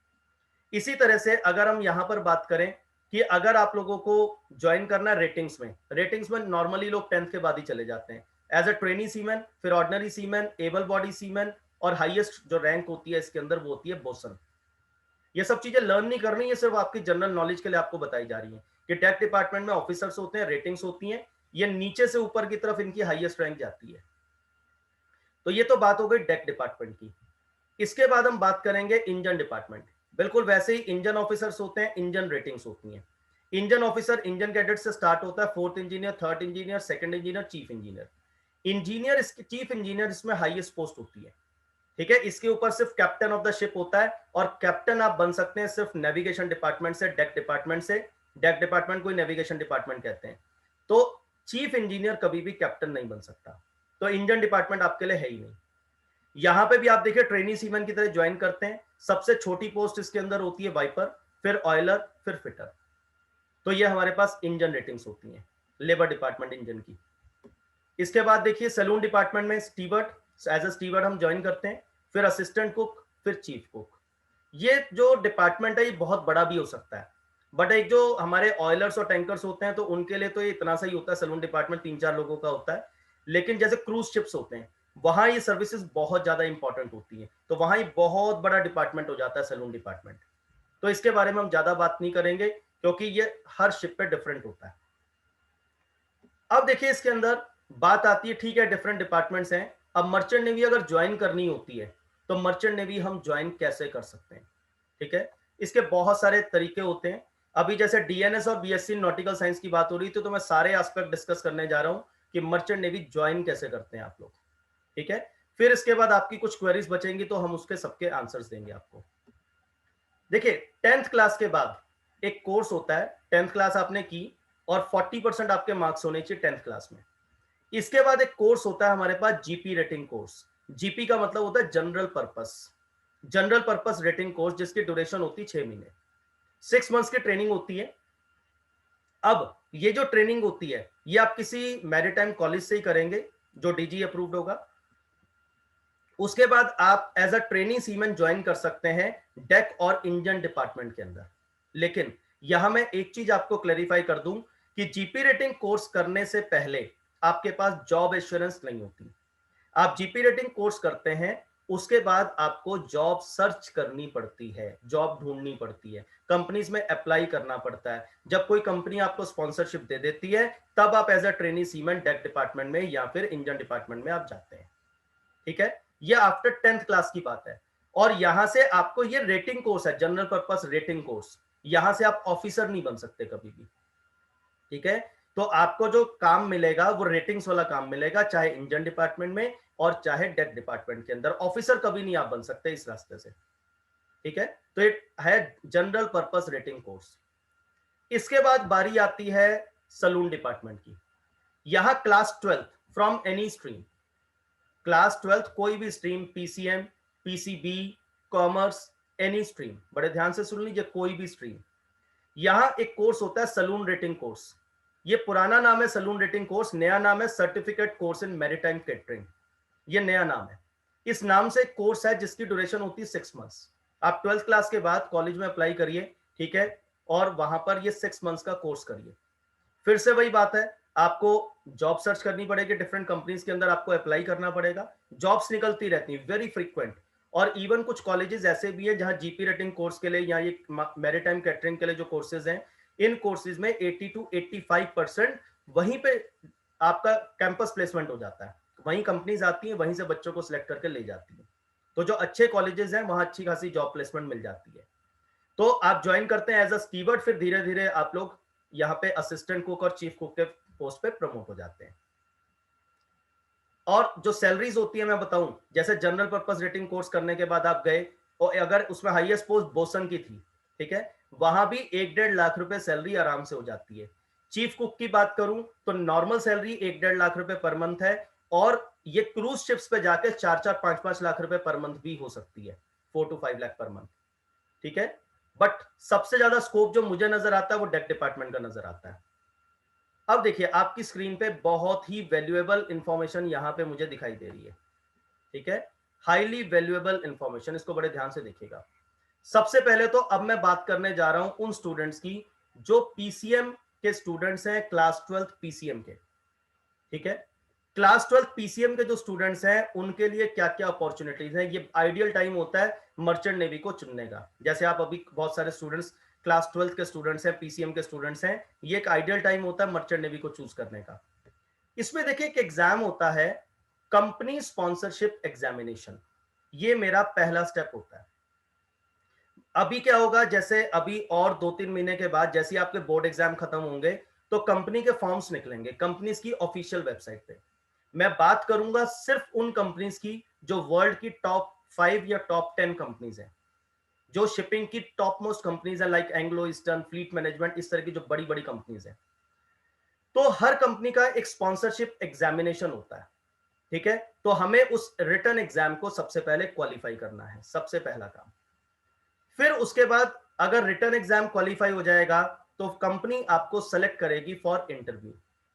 इसी तरह से अगर हम यहां पर बात करें कि अगर आप लोगों को ज्वाइन करना है रेटिंग्स में नॉर्मली लोग 10th के बाद ही चले जाते हैं, एज अ ट्रेनी सीमैन, फिर ordinary seaman, able body seaman, और हाईएस्ट जो रैंक होती है इसके अंदर वो होती है बोसन। ये सब चीजें लर्न नहीं करनी, ये सिर्फ आपकी जनरल नॉलेज के लिए आपको बताई जा रही है कि टेक डिपार्टमेंट में ऑफिसर्स होते हैं, रेटिंग्स होती हैं, ये नीचे से ऊपर की तरफ इनकी हाईएस्ट रैंक जाती है। तो ये तो बात हो गई डेक डिपार्टमेंट की। इसके बाद हम बात करेंगे इंजन डिपार्टमेंट। बिल्कुल वैसे ही इंजन ऑफिसर्स होते हैं, इंजन रेटिंग्स होती हैं। इंजन ऑफिसर इंजन कैडेट से स्टार्ट होता है, fourth engineer, third engineer, second engineer, chief engineer. Engineer, chief engineer इसमें हाईएस्ट पोस्ट होती है, ठीक है। इसके ऊपर सिर्फ कैप्टन ऑफ द शिप होता है, और कैप्टन आप बन सकते हैं सिर्फ नेविगेशन डिपार्टमेंट से, डेक डिपार्टमेंट से। डेक डिपार्टमेंट को नेविगेशन डिपार्टमेंट कहते हैं। तो चीफ इंजीनियर कभी भी कैप्टन नहीं बन सकता, तो इंजन डिपार्टमेंट आपके लिए है ही नहीं। यहां पे भी आप देखिए ट्रेनी सीमन की तरह ज्वाइन करते हैं। सबसे छोटी पोस्ट इसके अंदर होती है वाइपर, फिर ऑयलर, फिर फिटर। तो ये हमारे पास इंजन रेटिंग्स होती हैं लेबर डिपार्टमेंट इंजन की। इसके बाद देखिए सैलून डिपार्टमेंट में स्टीवर्ड, एज अ स्टीवर्ड हम ज्वाइन करते हैं, फिर असिस्टेंट कुक, फिर चीफ कुक। ये जो डिपार्टमेंट है ये बहुत बड़ा भी हो सकता है, बट एक जो हमारे ऑयलर्स और टैंकर्स होते हैं तो उनके लिए तो ये इतना सा ही होता है, सैलून डिपार्टमेंट 3-4 लोगों का होता है। लेकिन जैसे क्रूज शिप्स होते हैं वहां ये सर्विसेज बहुत ज्यादा इंपॉर्टेंट होती है, तो वहां ये बहुत बड़ा डिपार्टमेंट हो जाता है सैलून डिपार्टमेंट। तो इसके बारे में हम ज्यादा बात नहीं करेंगे क्योंकि ये हर शिप पे डिफरेंट होता है। अब देखिए इसके अंदर बात आती है, ठीक है डिफरेंट डिपार्टमेंट्स हैं, अब मर्चेंट नेवी अगर ज्वाइन करनी होती है तो मर्चेंट नेवी हम ज्वाइन कैसे कर सकते हैं, ठीक है। इसके बहुत सारे तरीके होते हैं। अभी जैसे डीएनएस और बीएससी नॉटिकल साइंस की बात हो रही थी तो मैं सारे एस्पेक्ट डिस्कस करने जा रहा हूं कि मर्चेंट नेवी ज्वाइन कैसे करते हैं आप लोग, ठीक है। फिर इसके बाद आपकी कुछ क्वेरीज बचेंगी तो हम उसके सबके आंसर्स देंगे आपको। देखिए 10th क्लास के बाद एक कोर्स होता है, 10th क्लास आपने की और 40% आपके मार्क्स होने चाहिए 10th क्लास में। इसके बाद एक कोर्स होता है हमारे पास जीपी रेटिंग कोर्स। जीपी का मतलब होता है जनरल पर्पस रेटिंग कोर्स, जिसकी ड्यूरेशन होती है 6 महीने, 6 मंथ्स की ट्रेनिंग होती है। अब ये जो ट्रेनिंग होती है ये आप किसी मैरीटाइम कॉलेज से ही करेंगे जो डीजी अप्रूव्ड होगा। उसके बाद आप as a training seaman join कर सकते हैं डेक और इंजन डिपार्टमेंट के अंदर। लेकिन यहां मैं एक चीज आपको क्लैरिफाई कर दूं कि जीपी रेटिंग कोर्स करने से पहले आपके पास जॉब एश्योरेंस नहीं होती। आप जीपी रेटिंग कोर्स करते हैं, उसके बाद आपको जॉब सर्च करनी पड़ती है, जॉब ढूंढनी पड़ती है, कंपनीज में अप्लाई करना पड़ता है। जब कोई कंपनी आपको स्पॉन्सरशिप दे देती है तब आप as a trainee seaman deck department में या फिर इंजन डिपार्टमेंट में आप जाते हैं, ठीक है। ये आफ्टर 10th क्लास की बात है। और यहां से आपको ये रेटिंग कोर्स है, जनरल पर्पस रेटिंग कोर्स, यहां से आप ऑफिसर नहीं बन सकते कभी भी, ठीक है। तो आपको जो काम मिलेगा वो रेटिंग्स वाला काम मिलेगा, चाहे इंजन डिपार्टमेंट में और चाहे डेक डिपार्टमेंट के अंदर। ऑफिसर कभी नहीं आप बन सकते इस रास्ते से, ठीक है। तो ये है जनरल पर्पस रेटिंग कोर्स। इसके बाद बारी आती है सलून डिपार्टमेंट की। यहां class 12 from any stream, class 12 कोई भी stream, PCM, PCB, commerce, any stream, बड़े ध्यान से सुन लीजिए, कोई भी स्ट्रीम। यहां एक कोर्स होता है सलून रेटिंग कोर्स। ये पुराना नाम है सलून रेटिंग कोर्स, नया नाम है certificate course in maritime catering. ये नया नाम है। इस नाम से कोर्स है जिसकी ड्यूरेशन होती है 6 मंथ्स। आप 12th क्लास के बाद कॉलेज में अप्लाई करिए, ठीक है, और वहां पर ये 6 मंथ्स का कोर्स करिए। फिर से वही बात है, आपको जॉब सर्च करनी पड़ेगी, डिफरेंट कंपनीज के अंदर आपको अप्लाई करना पड़ेगा। जॉब्स निकलती रहती हैं, वेरी फ्रीक्वेंट। और इवन कुछ कॉलेजेस ऐसे भी है जहां जीपी रेटिंग कोर्स के लिए या ये मैरीटाइम कैटरिंग के लिए जो कोर्सेज हैं, इन कोर्सेज में 80 to 85% वहीं पे आपका कैंपस प्लेसमेंट हो जाता है। वहीं कंपनीज आती हैं, वहीं से बच्चों को सिलेक्ट करके ले जाती हैं। तो जो अच्छे कॉलेजेस हैं वहां अच्छी खासी जॉब प्लेसमेंट मिल जाती है। तो आप ज्वाइन करते हैं एज अ स्टीवर्ड, फिर धीरे धीरे आप लोग यहाँ पे असिस्टेंट कुक और चीफ कुक के पोस्ट पे प्रमोट हो जाते हैं। और जो सैलरीज होती है मैं बताऊं, जैसे जनरल पर्पस रेटिंग कोर्स करने के बाद आप गए और अगर उसमें हाईएस्ट पोस्ट बोसन की थी, ठीक है, वहां भी 1-1.5 लाख रुपए सैलरी आराम से हो जाती है। चीफ कुक की बात करूं तो नॉर्मल सैलरी 1-1.5 लाख रुपए पर मंथ है, और ये क्रूज शिप्स पे जाके 4-4, 5-5 लाख रुपए पर मंथ भी हो सकती है, 4 to 5 लाख पर मंथ, ठीक है। बट सबसे ज्यादा स्कोप जो मुझे नजर आता है वो डेक डिपार्टमेंट का नजर आता है। अब देखिए आपकी स्क्रीन पे बहुत ही वैल्यूएबल इंफॉर्मेशन यहां पे मुझे दिखाई दे रही है, ठीक है, हाईली वैल्यूएबल इंफॉर्मेशन, इसको बड़े ध्यान से देखिएगा। सबसे पहले तो अब मैं बात करने जा रहा हूं उन स्टूडेंट्स की जो पीसीएम के स्टूडेंट्स हैं, क्लास 12 पीसीएम के, ठीक है। क्लास 12 पीसीएम के जो स्टूडेंट्स हैं उनके लिए क्या क्या अपॉर्चुनिटीज हैं, ये आइडियल टाइम होता है मर्चेंट नेवी को चुनने का। जैसे आप अभी बहुत सारे स्टूडेंट्स क्लास 12 के स्टूडेंट्स हैं, पीसीएम के स्टूडेंट्स हैं, ये एक आइडियल टाइम होता है मर्चेंट नेवी को चूज करने का। इसमें देखिए एक एग्जाम होता है कंपनी स्पॉन्सरशिप एग्जामिनेशन, ये मेरा पहला स्टेप होता है। अभी क्या होगा, जैसे अभी और 2-3 महीने के बाद जैसे आपके बोर्ड एग्जाम खत्म होंगे तो कंपनी के फॉर्म्स निकलेंगे कंपनीज की ऑफिशियल वेबसाइट पे। मैं बात करूंगा सिर्फ उन कंपनीज की जो वर्ल्ड की टॉप 5 या टॉप 10 कंपनीज हैं, जो शिपिंग की टॉप मोस्ट कंपनीज है, like Anglo eastern, fleet management, इस तरह की जो बड़ी बड़ी कंपनीज हैं। तो हर कंपनी का एक स्पॉन्सरशिप एग्जामिनेशन होता है, ठीक है। तो हमें उस रिटर्न एग्जाम को सबसे पहले क्वालिफाई करना है, सबसे पहला काम। फिर उसके बाद अगर रिटर्न एग्जाम क्वालिफाई हो जाएगा तो कंपनी आपको सेलेक्ट करेगी फॉर इंटरव्यू,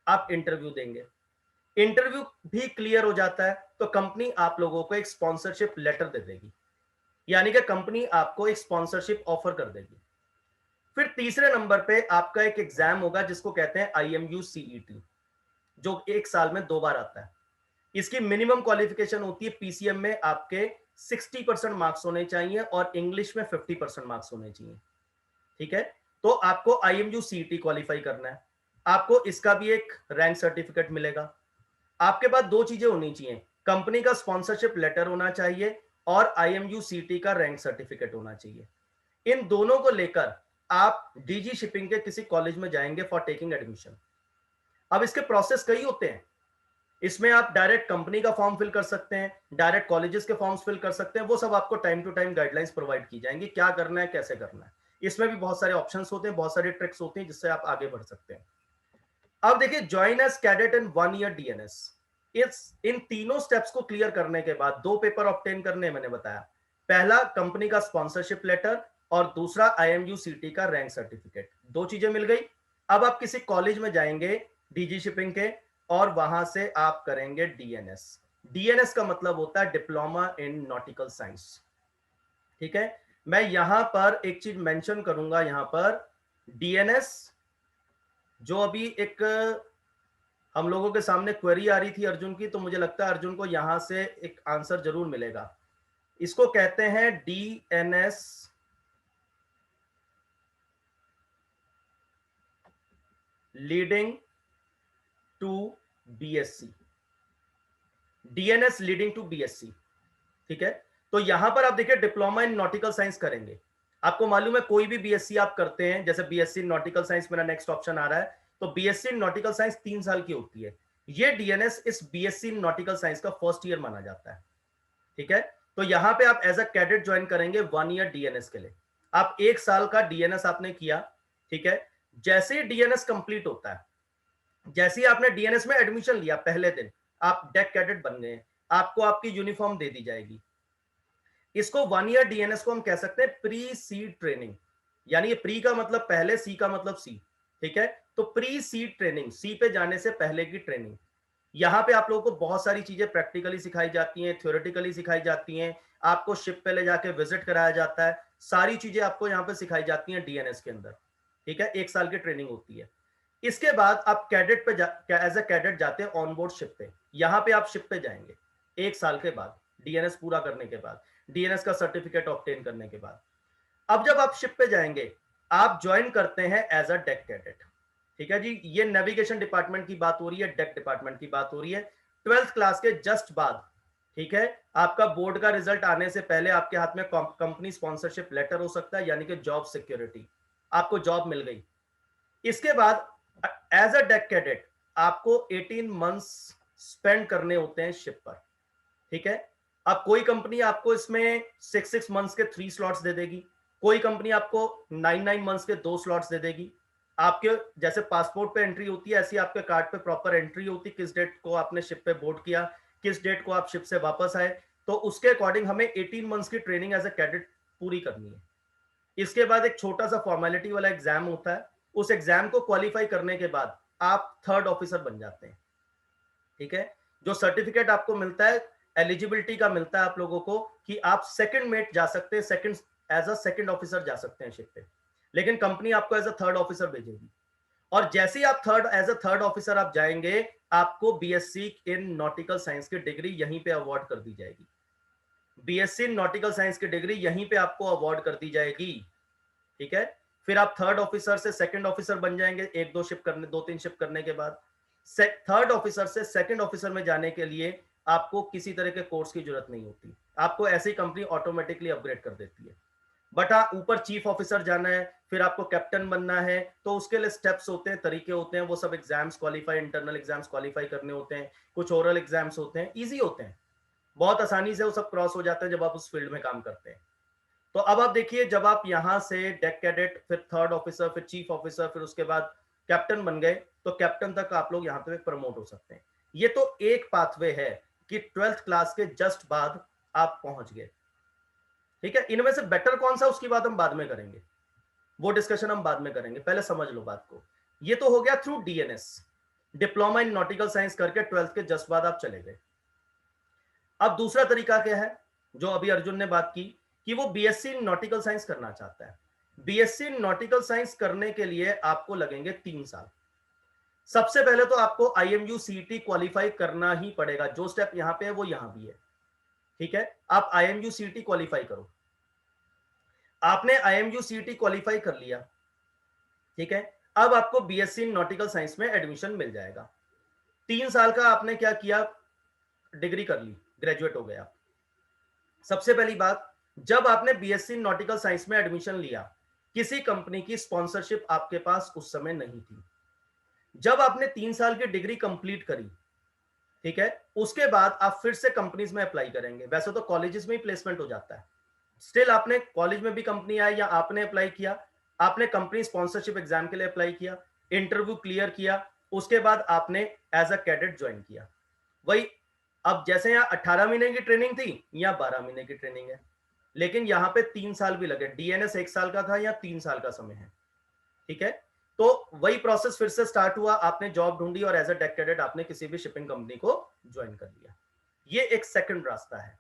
आप इंटरव्यू देंगे। इंटरव्यू भी क्लियर हो जाता है तो कंपनी आप लोगों को एक स्पॉन्सरशिप लेटर दे देगी, यानी कि कंपनी आपको एक स्पॉन्सरशिप ऑफर कर देगी। फिर तीसरे नंबर पे आपका एक एग्जाम होगा जिसको कहते हैं IMU CET, जो 1 साल में 2 बार आता है। इसकी मिनिमम क्वालिफिकेशन होती है पीसीएम में आपके 60% मार्क्स होने चाहिए और इंग्लिश में 50% मार्क्स होने चाहिए, ठीक है। तो आपको IMU CET क्वालिफाई करना है, आपको इसका भी एक रैंक सर्टिफिकेट मिलेगा। आपके पास 2 चीजें होनी चाहिए, कंपनी का स्पॉन्सरशिप लेटर होना चाहिए और IMU CET का रैंक सर्टिफिकेट होना चाहिए। इन दोनों को लेकर आप डीजी शिपिंग के किसी कॉलेज में जाएंगे फॉर टेकिंग एडमिशन। अब इसके प्रोसेस कई होते हैं, इसमें आप डायरेक्ट कंपनी का फॉर्म फिल कर सकते हैं, डायरेक्ट कॉलेजेस के फॉर्म्स फिल कर सकते हैं, वो सब आपको time to time guidelines provide की जाएंगी, क्या करना है कैसे करना है। इसमें भी बहुत सारे ऑप्शंस होते हैं, बहुत सारे ट्रिक्स होती हैं जिससे आप आगे बढ़ सकते हैं। अब देखिए ज्वाइन एज कैडेट इन 1 ईयर डीएनएस, इस इन तीनों स्टेप्स को क्लियर करने के बाद 2 पेपर ऑब्टेन करने मैंने बताया, पहला कंपनी का स्पॉन्सरशिप लेटर और दूसरा IMU CET का रैंक सर्टिफिकेट, 2 चीजें मिल गई। अब आप किसी कॉलेज में जाएंगे डीजी शिपिंग के और वहां से आप करेंगे डीएनएस। डीएनएस का मतलब होता है डिप्लोमा इन नॉटिकल साइंस, ठीक है। मैं यहां पर एक चीज मेंशन करूंगा, यहां पर डीएनएस जो अभी एक हम लोगों के सामने क्वेरी आ रही थी अर्जुन की, तो मुझे लगता है अर्जुन को यहां से एक आंसर जरूर मिलेगा। इसको कहते हैं DNS leading to BSc, DNS leading to BSc, ठीक है। तो यहां पर आप देखिए डिप्लोमा इन नॉटिकल साइंस करेंगे, आपको मालूम है कोई भी बीएससी आप करते हैं, जैसे बीएससी इन नॉटिकल साइंस मेरा नेक्स्ट ऑप्शन आ रहा है, तो बीएससी इन नॉटिकल साइंस 3 साल की होती है। ये डीएनएस इस बीएससी इन नॉटिकल साइंस का फर्स्ट ईयर माना जाता है, ठीक है। तो यहां पे आप एज अ कैडेट ज्वाइन करेंगे 1 ईयर डीएनएस के लिए, आप 1 साल का डीएनएस आपने किया, ठीक है। जैसे ही डीएनएस कंप्लीट होता है, जैसे ही आपने डीएनएस में एडमिशन लिया पहले दिन आप डेक कैडेट बन गए, आपको आपकी यूनिफॉर्म दे दी जाएगी। इसको 1 ईयर डीएनएस को हम कह सकते हैं प्री सीड ट्रेनिंग, यानी ये प्री का मतलब पहले, सी का मतलब सी, ठीक है। तो प्री सीड ट्रेनिंग, सी पे जाने से पहले की ट्रेनिंग, यहां पे आप लोगों को बहुत सारी चीजें प्रैक्टिकली सिखाई जाती हैं, थ्योरेटिकली सिखाई जाती हैं, आपको शिप पे ले जाके विजिट कराया जाता है, सारी चीजें आपको यहाँ पे सिखाई जाती हैं डीएनएस के अंदर, ठीक है। 1 साल की ट्रेनिंग होती है। इसके बाद आप कैडेट पे एज ए कैडेट जाते हैं ऑन बोर्ड शिप पे, यहां पे आप शिप पे जाएंगे 1 साल के बाद, डीएनएस पूरा करने के बाद, डीएनएस का सर्टिफिकेट ऑब्टेन करने के बाद। अब जब आप शिप पे जाएंगे आप ज्वाइन करते हैं एज अ डेक कैडेट, ठीक है जी। ये नेविगेशन डिपार्टमेंट की बात हो रही है, डेक डिपार्टमेंट की बात हो रही है, 12th क्लास के जस्ट बाद, ठीक है। आपका बोर्ड का रिजल्ट आने से पहले आपके हाथ में कंपनी स्पॉन्सरशिप लेटर हो सकता है, यानी कि जॉब सिक्योरिटी, आपको जॉब मिल गई। इसके बाद एज अ डेक कैडेट आपको 18 मंथ्स स्पेंड करने होते हैं शिप पर, ठीक है। अब कोई कंपनी आपको इसमें 6 मंथ्स के 3 स्लॉट्स दे देगी, कोई कंपनी आपको 9 मंथ्स के 2 स्लॉट्स दे देगी। आपके जैसे पासपोर्ट पे एंट्री होती है, ऐसी आपके कार्ड पे प्रॉपर एंट्री होती है, किस डेट को आपने शिप पे बोर्ड किया, किस डेट को आप शिप से वापस आए, तो उसके अकॉर्डिंग हमें 18 मंथ्स की ट्रेनिंग एज ए कैडेट पूरी करनी है। इसके बाद एक छोटा सा फॉर्मेलिटी वाला एग्जाम होता है, उस एग्जाम को क्वालिफाई करने के बाद आप 3rd ऑफिसर बन जाते हैं, ठीक है। जो सर्टिफिकेट आपको मिलता है एलिजिबिलिटी का मिलता है आप लोगों को कि आप सेकंड मेट जा सकते हैं, second as a second officer जा सकते हैं शिप पे, लेकिन कंपनी आपको एज अ 3rd ऑफिसर भेजेगी। और जैसे ही आप एज अ थर्ड ऑफिसर आप जाएंगे, आपको बीएससी इन नॉटिकल साइंस की डिग्री यहीं पे अवार्ड कर दी जाएगी। बीएससी इन नॉटिकल साइंस की डिग्री यहीं पे आपको अवार्ड कर दी जाएगी, ठीक है। फिर आप 3rd ऑफिसर से सेकंड ऑफिसर बन जाएंगे, 2-3 शिप करने के बाद। 3rd ऑफिसर से सेकंड ऑफिसर में जाने के लिए आपको किसी तरह के कोर्स की जरूरत नहीं होती, आपको ऐसी कंपनी ऑटोमेटिकली अपग्रेड कर देती है। बट हाँ, ऊपर चीफ ऑफिसर जाना है, फिर आपको कैप्टन बनना है, तो उसके लिए स्टेप्स होते हैं, तरीके होते हैं, वो सब exams qualify, internal exams qualify करने होते हैं, कुछ ओरल एग्जाम्स होते हैं, इजी होते हैं, बहुत आसानी से वो सब क्रॉस हो जाते हैं जब आप उस फील्ड में काम करते हैं। तो अब आप देखिए, जब आप यहां से डेक कैडेट, फिर 3rd ऑफिसर, फिर चीफ ऑफिसर, फिर उसके बाद कैप्टन बन गए, तो कैप्टन तक आप लोग यहाँ पे प्रमोट हो सकते हैं। ये तो एक पाथवे है कि 12th क्लास के जस्ट बाद आप पहुंच गए, ठीक है। इनमें से बेटर कौन सा, उसकी बात हम बाद में करेंगे, वो डिस्कशन हम बाद में करेंगे, पहले समझ लो बात को। ये तो हो गया through DNS, diploma in nautical science करके 12th के जस्ट बाद आप चले गए। अब दूसरा तरीका क्या है, जो अभी अर्जुन ने बात की, कि वो बीएससी इन नॉटिकल साइंस करना चाहता है। बीएससी इन नॉटिकल साइंस करने के लिए आपको लगेंगे 3 साल। सबसे पहले तो आपको आईएमयू सीईटी क्वालिफाई करना ही पड़ेगा, जो स्टेप यहां पे है वो यहां भी है, ठीक है। आप आईएमयू सीईटी क्वालिफाई करो, आपने आईएमयू सीईटी क्वालिफाई कर लिया, ठीक है। अब आपको बीएससी इन नॉटिकल साइंस में एडमिशन मिल जाएगा। 3 साल का आपने क्या किया, डिग्री कर ली, ग्रेजुएट हो गया। सबसे पहली बात, जब आपने बीएससी इन नॉटिकल साइंस में एडमिशन लिया, किसी कंपनी की स्पॉन्सरशिप आपके पास उस समय नहीं थी। जब आपने 3 साल की डिग्री कंप्लीट करी, ठीक है, उसके बाद आप फिर से कंपनीज में अप्लाई करेंगे। वैसे तो कॉलेजेस में ही प्लेसमेंट हो जाता है, स्टिल आपने कॉलेज में भी कंपनी आई या आपने अप्लाई किया, आपने कंपनी स्पॉन्सरशिप एग्जाम के लिए अप्लाई किया, इंटरव्यू क्लियर किया, उसके बाद आपने एज अ कैडेट ज्वाइन किया। वही, अब जैसे यहाँ 18 महीने की ट्रेनिंग थी, या 12 महीने की ट्रेनिंग है, लेकिन यहाँ पे 3 साल भी लगे। डीएनएस 1 साल का था, या 3 साल का समय है, ठीक है। तो वही प्रोसेस फिर से स्टार्ट हुआ, आपने जॉब ढूंढी और एज अ डेक कैडेट आपने किसी भी शिपिंग कंपनी को ज्वाइन कर लिया। ये एक सेकंड रास्ता है।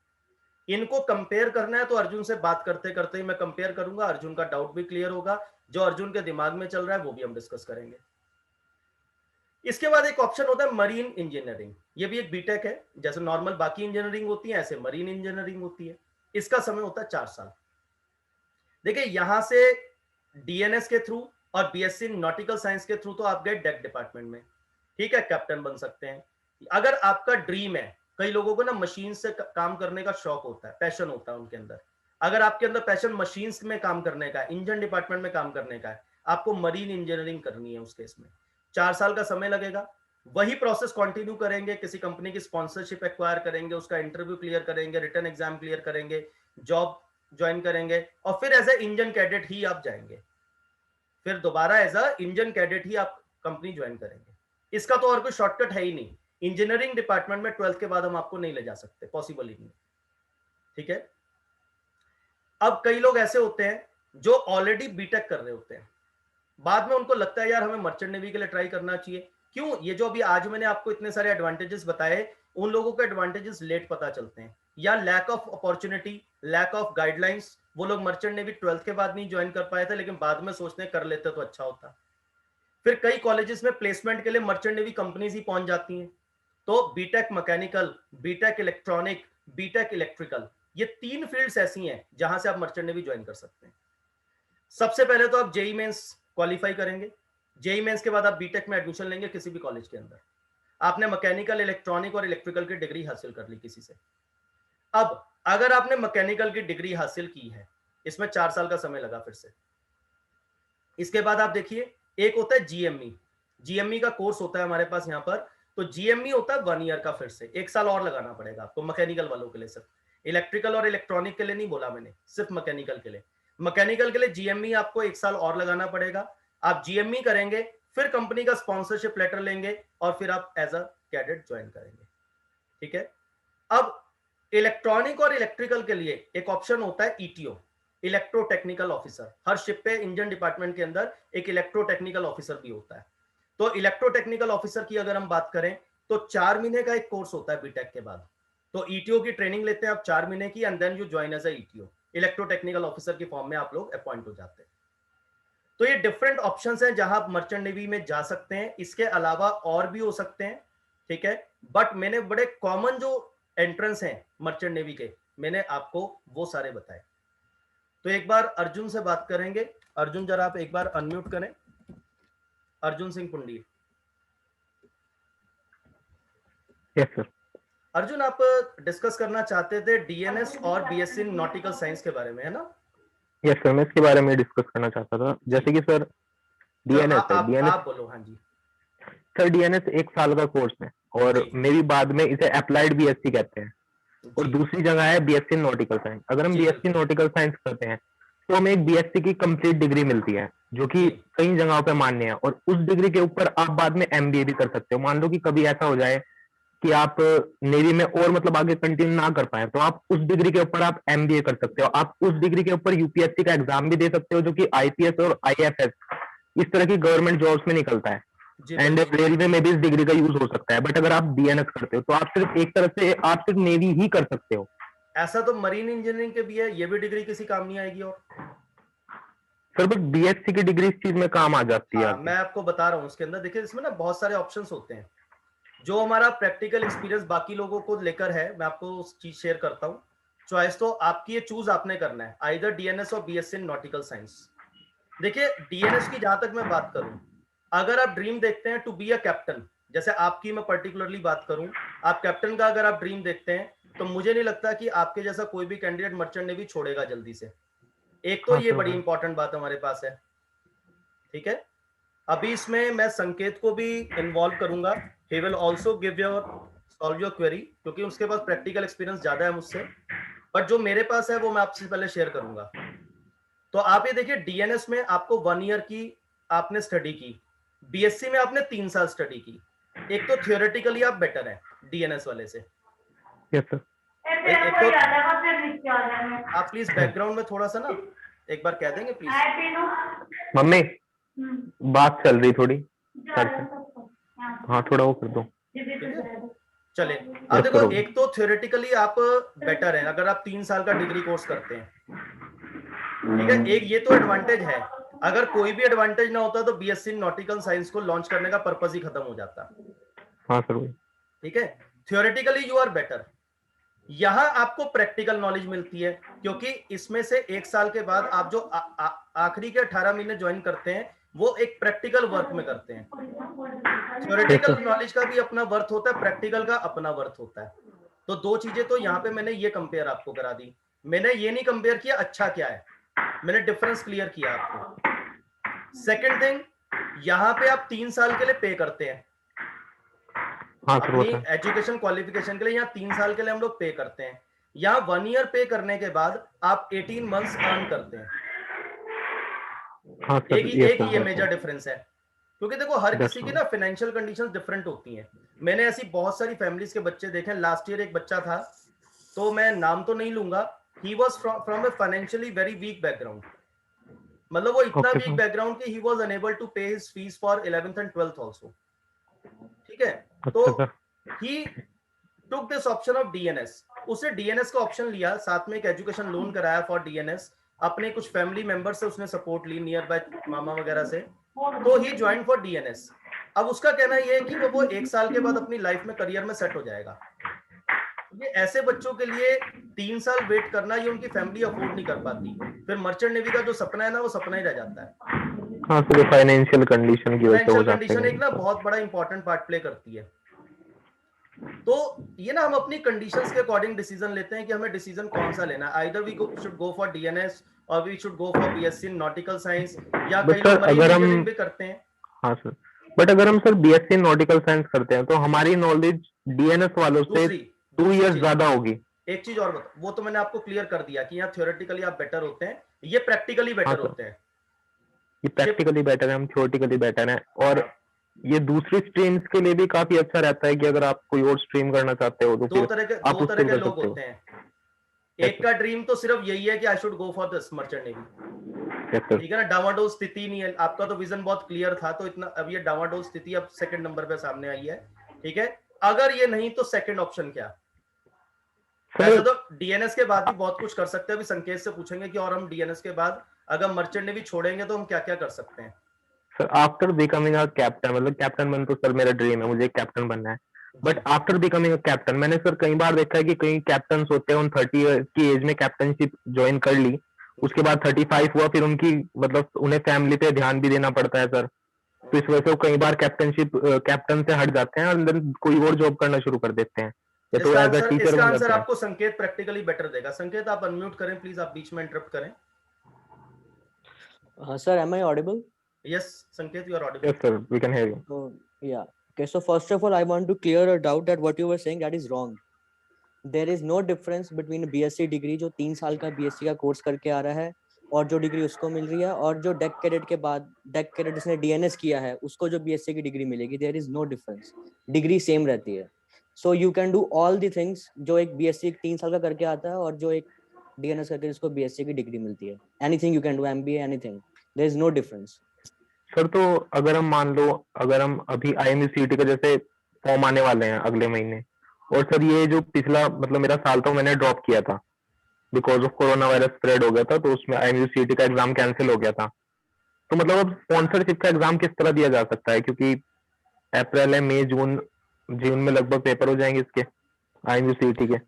इनको कंपेयर करना है तो अर्जुन से बात करते करते ही मैं कंपेयर करूंगा, अर्जुन का डाउट भी क्लियर होगा, जो अर्जुन के दिमाग में चल रहा है वो भी हम डिस्कस करेंगे। इसके बाद एक ऑप्शन होता है मरीन इंजीनियरिंग, ये भी एक बीटेक है, जैसे नॉर्मल बाकी इंजीनियरिंग होती है ऐसे मरीन इंजीनियरिंग होती है। इसका समय होता है 4 साल। देखिए, यहां से डीएनएस के थ्रू और बीएससी नॉटिकल साइंस के थ्रू तो आप गए डेक डिपार्टमेंट में, ठीक है, कैप्टन बन सकते हैं। अगर आपका ड्रीम है, कई लोगों को ना मशीन से काम करने का शौक होता है, पैशन होता है उनके अंदर, अगर आपके अंदर पैशन मशीन में काम करने का है, इंजन डिपार्टमेंट में काम करने का है, आपको मरीन इंजीनियरिंग करनी है। उस केस में 4 साल का समय लगेगा, वही प्रोसेस कंटिन्यू करेंगे, किसी कंपनी की स्पॉन्सरशिप एक्वायर करेंगे, उसका इंटरव्यू क्लियर करेंगे, रिटन एग्जाम क्लियर करेंगे, जॉब ज्वाइन करेंगे, और फिर एज ए इंजन कैडेट ही आप जाएंगे, फिर दोबारा एज अ इंजन कैडेट ही आप कंपनी ज्वाइन करेंगे। इसका तो और कोई शॉर्टकट है ही नहीं। इंजीनियरिंग डिपार्टमेंट में 12th के बाद हम आपको नहीं ले जा सकते, पॉसिबल ही नहीं, ठीक है। अब कई लोग ऐसे होते हैं जो ऑलरेडी बीटेक कर रहे होते हैं, बाद में उनको लगता है यार हमें मर्चेंट नेवी के लिए ट्राई करना चाहिए। क्यों? ये जो अभी आज मैंने आपको इतने सारे एडवांटेजेस बताए, उन लोगों को एडवांटेजेस लेट पता चलते हैं, या lack of opportunity, lack of guidelines, वो लोग मर्चेंट नेवी 12th के बाद नहीं ज्वाइन कर पाए थे, लेकिन बाद में सोचते कर लेते तो अच्छा होता। फिर कई कॉलेजेस में प्लेसमेंट के लिए मर्चेंट नेवी कंपनीज ही पहुंच जाती हैं। तो BTech mechanical, BTech electronic, BTech electrical, ये 3 फील्ड्स ऐसी हैं जहां से आप मर्चेंट नेवी ज्वाइन कर सकते हैं। सबसे पहले तो आप जेई मेंस क्वालिफाई करेंगे, जेई मेंस के बाद आप बीटेक में एडमिशन लेंगे किसी भी कॉलेज के अंदर। आपने मैकेनिकल, इलेक्ट्रॉनिक और इलेक्ट्रिकल की डिग्री हासिल कर ली किसी से। अब अगर आपने मैकेनिकल की डिग्री हासिल की है, इसमें 4 साल का समय लगा फिर से। इसके बाद आप देखिए, एक होता है जीएमई, जीएमई का कोर्स होता है हमारे पास यहाँ पर, तो GME होता है 1 ईयर का, फिर से 1 साल और लगाना पड़ेगा आपको मैकेनिकल वालों के लिए। सिर्फ इलेक्ट्रिकल और इलेक्ट्रॉनिक के लिए नहीं बोला मैंने, सिर्फ मैकेनिकल के लिए। मैकेनिकल के लिए GME आपको 1 साल और लगाना पड़ेगा। आप GME करेंगे, फिर कंपनी का स्पॉन्सरशिप लेटर लेंगे और फिर आप एज अ कैडेट ज्वाइन करेंगे। ठीक है। अब इलेक्ट्रॉनिक और इलेक्ट्रिकल के लिए एक ऑप्शन होता है ETO, इलेक्ट्रो टेक्निकल ऑफिसर। हर शिप पे इंजन डिपार्टमेंट के अंदर एक इलेक्ट्रो टेक्निकल ऑफिसर भी होता है। तो इलेक्ट्रो टेक्निकल ऑफिसर की अगर हम बात करें तो 4 महीने का एक कोर्स होता है बीटेक के बाद। तो ETO की ट्रेनिंग लेते हैं आप 4 महीने की, and then you join as a ETO, electro technical officer की फॉर्म में आप लोग अपॉइंट हो जाते हैं। तो ये डिफरेंट ऑप्शंस हैं जहां आप मर्चेंट नेवी में जा सकते हैं। इसके अलावा और भी हो सकते हैं, ठीक है, बट मैंने बड़े कॉमन जो एंट्रेंस हैं मर्चेंट नेवी के, मैंने आपको वो सारे बताए। तो एक बार अर्जुन से बात करेंगे। अर्जुन जरा आप एक बार अनम्यूट करें। अर्जुन सिंह पुंडी। Yes sir. अर्जुन, आप डिस्कस करना चाहते थे DNS और BSc नॉटिकल साइंस के बारे में, है ना? यस सर, मैं इसके बारे में डिस्कस करना चाहता था। जैसे कि सर DNS है, DNS आप बोलो। हाँ जी सर, DNS 1 साल का कोर्स है और मेरी बाद में इसे अप्लाइड BSc कहते हैं। और दूसरी जगह है BSc नॉटिकल साइंस। अगर हम BSc नॉटिकल साइंस करते हैं तो हमें एक BSc की कंप्लीट डिग्री मिलती है जो कि कई जगहों पे मान्य है, और उस डिग्री के ऊपर आप बाद में MBA भी कर सकते हो। मान लो कि कभी ऐसा हो जाए कि आप नेवी में और मतलब आगे कंटिन्यू ना कर पाए, तो आप उस डिग्री के ऊपर आप MBA कर सकते हो। आप उस डिग्री के ऊपर UPSC का एग्जाम भी दे सकते हो जो कि IPS और IFS इस तरह की गवर्नमेंट जॉब्स में निकलता है, एंड रेलवे में भी इस डिग्री का यूज हो सकता है। बट अगर आप DNS करते हो तो आप सिर्फ एक तरह से आप सिर्फ नेवी ही कर सकते हो। ऐसा तो मरीन इंजीनियरिंग के भी है, ये भी डिग्री किसी काम नहीं आएगी। और सर बट BSc की डिग्री इस चीज में काम आ जाती है। मैं आपको बता रहा हूँ उसके अंदर देखिए, इसमें ना बहुत सारे ऑप्शंस होते हैं। जो हमारा प्रैक्टिकल एक्सपीरियंस बाकी लोगों को लेकर है, मैं आपको उस चीज शेयर करता हूँ। चॉइस तो आपकी है, चूज आपने करना है, आइदर DNS और BSc नॉटिकल साइंस। देखिए DNS की जहां तक मैं बात करूं, अगर आप ड्रीम देखते हैं टू बी अ कैप्टन, जैसे आपकी मैं पर्टिकुलरली बात करूं, आप कैप्टन का अगर आप ड्रीम देखते हैं तो मुझे नहीं लगता कि आपके जैसा कोई भी कैंडिडेट मर्चेंट नेवी छोड़ेगा जल्दी से। एक तो ये बड़ी इंपॉर्टेंट बात हमारे पास है। ठीक है। अभी इसमें मैं संकेत को भी इन्वॉल्व करूंगा। He will also give your solve your query, क्योंकि उसके पास प्रैक्टिकल एक्सपीरियंस ज्यादा है मुझसे, बट जो मेरे पास है वो मैं आपसे पहले शेयर करूंगा। तो आप ये देखिए, DNS में आपको 1 ईयर की आपने स्टडी की, BSc में आपने 3 साल स्टडी की। एक तो थियोरेटिकली आप बेटर हैं DNS वाले से। Yes sir. एक तो आप प्लीज बैकग्राउंड में थोड़ा सा ना एक बार कह देंगे प्लीज। मम्मी बात चल रही थोड़ी, हाँ थोड़ा वो कर दो। चले, अब देखो, एक तो थियोरेटिकली आप बेटर हैं अगर आप 3 साल का डिग्री कोर्स करते हैं, ठीक है। एक ये तो एडवांटेज है। अगर कोई भी एडवांटेज ना होता तो BSc नॉटिकल साइंस को लॉन्च करने का पर्पस ही खत्म हो जाता। हाँ सर। ठीक है। Theoretically you are better. यहां आपको प्रैक्टिकल नॉलेज मिलती है, क्योंकि इसमें से 1 साल के बाद आप जो आखिरी के 18 महीने ज्वाइन करते हैं वो एक प्रैक्टिकल वर्क में करते हैं। थ्योरेटिकल नॉलेज का भी अपना वर्थ होता है, प्रैक्टिकल का अपना वर्थ होता है। तो दो चीजें तो यहाँ पे मैंने ये कंपेयर आपको करा दी। मैंने ये नहीं कंपेयर किया अच्छा क्या है, मैंने डिफरेंस क्लियर किया आपको। सेकंड थिंग, यहाँ पे आप 3 साल के लिए पे करते हैं। अपनी एजुकेशन क्वालिफिकेशन के लिए यहाँ 3 साल के लिए हम लोग पे करते हैं। यहाँ 1 ईयर पे करने के बाद आप 18 मंथ्स अर्न करते हैं। हाँ सर, एक ये मेजर डिफरेंस है, क्योंकि देखो हर किसी की ना फाइनेंशियल कंडीशंस डिफरेंट होती हैं। मैंने ऐसी बहुत सारी फैमिलीज के बच्चे देखे। लास्ट ईयर एक बच्चा था, तो मैं नाम तो नहीं लूंगा, he was from a financially very weak background. मतलब वो इतना वीक बैकग्राउंड कि he was unable to pay his fees for 11th and 12th also. ठीक है। तो he took this option of DNS। उसने DNS का ऑप्शन लिया, साथ में एक एजुकेशन लोन कराया फॉर DNS। अपने कुछ फैमिली मेंबर से उसने सपोर्ट ली, नियर बाय मामा वगैरह से। तो ही ज्वाइन फॉर DNS। अब उसका कहना यह है कि वो 1 साल के बाद अपनी लाइफ में करियर में सेट हो जाएगा। ये ऐसे बच्चों के लिए 3 साल वेट करना, ये उनकी फैमिली अफोर्ड नहीं कर पाती। फिर मर्चेंट नेवी का जो सपना है ना, वो सपना ही रह जाता है। हाँ सर, फाइनेंशियल कंडीशन की वजह से हो जाता है। कंडीशन एक ना बहुत बड़ा इंपॉर्टेंट पार्ट प्ले करती है। तो ये ना हम अपनी कंडीशंस के अकॉर्डिंग डिसीजन लेते हैं कि हमें डिसीजन कौन सा लेना है। Either we should go for DNS और we should go for BSc nautical science, या कई लोग मरीन इंजीनियरिंग भी करते हैं। हाँ सर, बट अगर हम सर बीएससी नॉटिकल साइंस करते हैं तो हमारी नॉलेज डीएनएस वालों से दूसरी 2 इयर्स चीज, ज्यादा होगी। एक चीज और बता, वो तो मैंने आपको क्लियर कर दिया कि यहाँ थ्योरेटिकली आप बेटर होते हैं, ये प्रैक्टिकली हाँ बेटर सर, होते हैं। ये ये प्रैक्टिकली बेटर है, हम थ्योरेटिकली बेटर है। और हाँ, ये दूसरी स्ट्रीम्स के लिए भी काफी अच्छा रहता है कि अगर आप कोई और स्ट्रीम करना चाहते हो तो दो फिर तरह के आप दो तरह उससे भी के कर लोग सकते हो। होते हैं। यस एक सर। का ड्रीम तो सिर्फ यही है कि I should go for this merchant navy, yes sir. ठीक है ना, डावाडोल स्थिति नहीं है आपका, तो विजन बहुत क्लियर था, तो इतना अब ये डावाडोल स्थिति अब सेकंड नंबर पे सामने आई है, ठीक है। अगर ये नहीं तो सेकंड ऑप्शन क्या? वैसे सर तो डीएनएस के बाद भी बहुत कुछ कर सकते हैं, अभी संकेत से पूछेंगे कि और हम डीएनएस के बाद अगर मर्चेंट नेवी छोड़ेंगे तो हम क्या क्या कर सकते हैं। Sir after becoming a captain, मतलब कैप्टन बन तो सर मेरा ड्रीम है, मुझे कैप्टन बनना है। जी but after becoming a captain मैंने सर कई बार देखा है कि कई कैप्टन होते हैं उन 30 की एज में कैप्टनशिप ज्वाइन कर ली, उसके जी बाद 35 हुआ, फिर उनकी मतलब उन्हें फैमिली पे ध्यान भी देना पड़ता है सर। तो इस वजह से वो कई बार कैप्टनशिप कैप्टन से हट जाते हैं और देन कोई और जॉब करना शुरू कर देते हैं, या तो इसका एज अ आंसर टीचर इसका बन आंसर जाते हैं। आपको संकेत प्रैक्टिकली बेटर देगा। संकेत आप अनम्यूट करें प्लीज, आप बीच में इंटरप्ट करें। Sir, am I audible? Yes Sanket, you are audible. Yes sir, we can hear you. Oh, yeah. Okay, so first of all, I want to clear a doubt that what you were saying that is wrong. There is no difference between a BSc degree जो 3 साल का BSc का course करके आ रहा है और जो degree उसको मिल रही है, और जो डेक कैडेट के बाद डेक कैडेट जिसने डीएनएस किया है उसको जो बीएससी की डिग्री मिलेगी, there is no difference, degree same रहती है। So you can do all the things जो एक बीएससी 3 साल का करके आता है और जो एक डीएनएस करके जिसको बीएससी की डिग्री मिलती है। Anything you can do, MBA, anything, there is no difference. Sir तो अगर हम मान लो, अगर हम अभी आईएमयूसीटी का जैसे फॉर्म आने वाले हैं अगले महीने, और सर ये जो पिछला मतलब मेरा साल तो मैंने ड्रॉप किया था because of corona virus spread हो गया था, तो उसमें आईएमयूसीटी का एग्जाम कैंसिल हो गया था। तो मतलब अब स्पॉन्सरशिप का एग्जाम किस तरह दिया जा सकता है, क्योंकि अप्रैल है, मई, जून, जून में लगभग पेपर हो जाएंगे इसके आईएमयूसीटी के।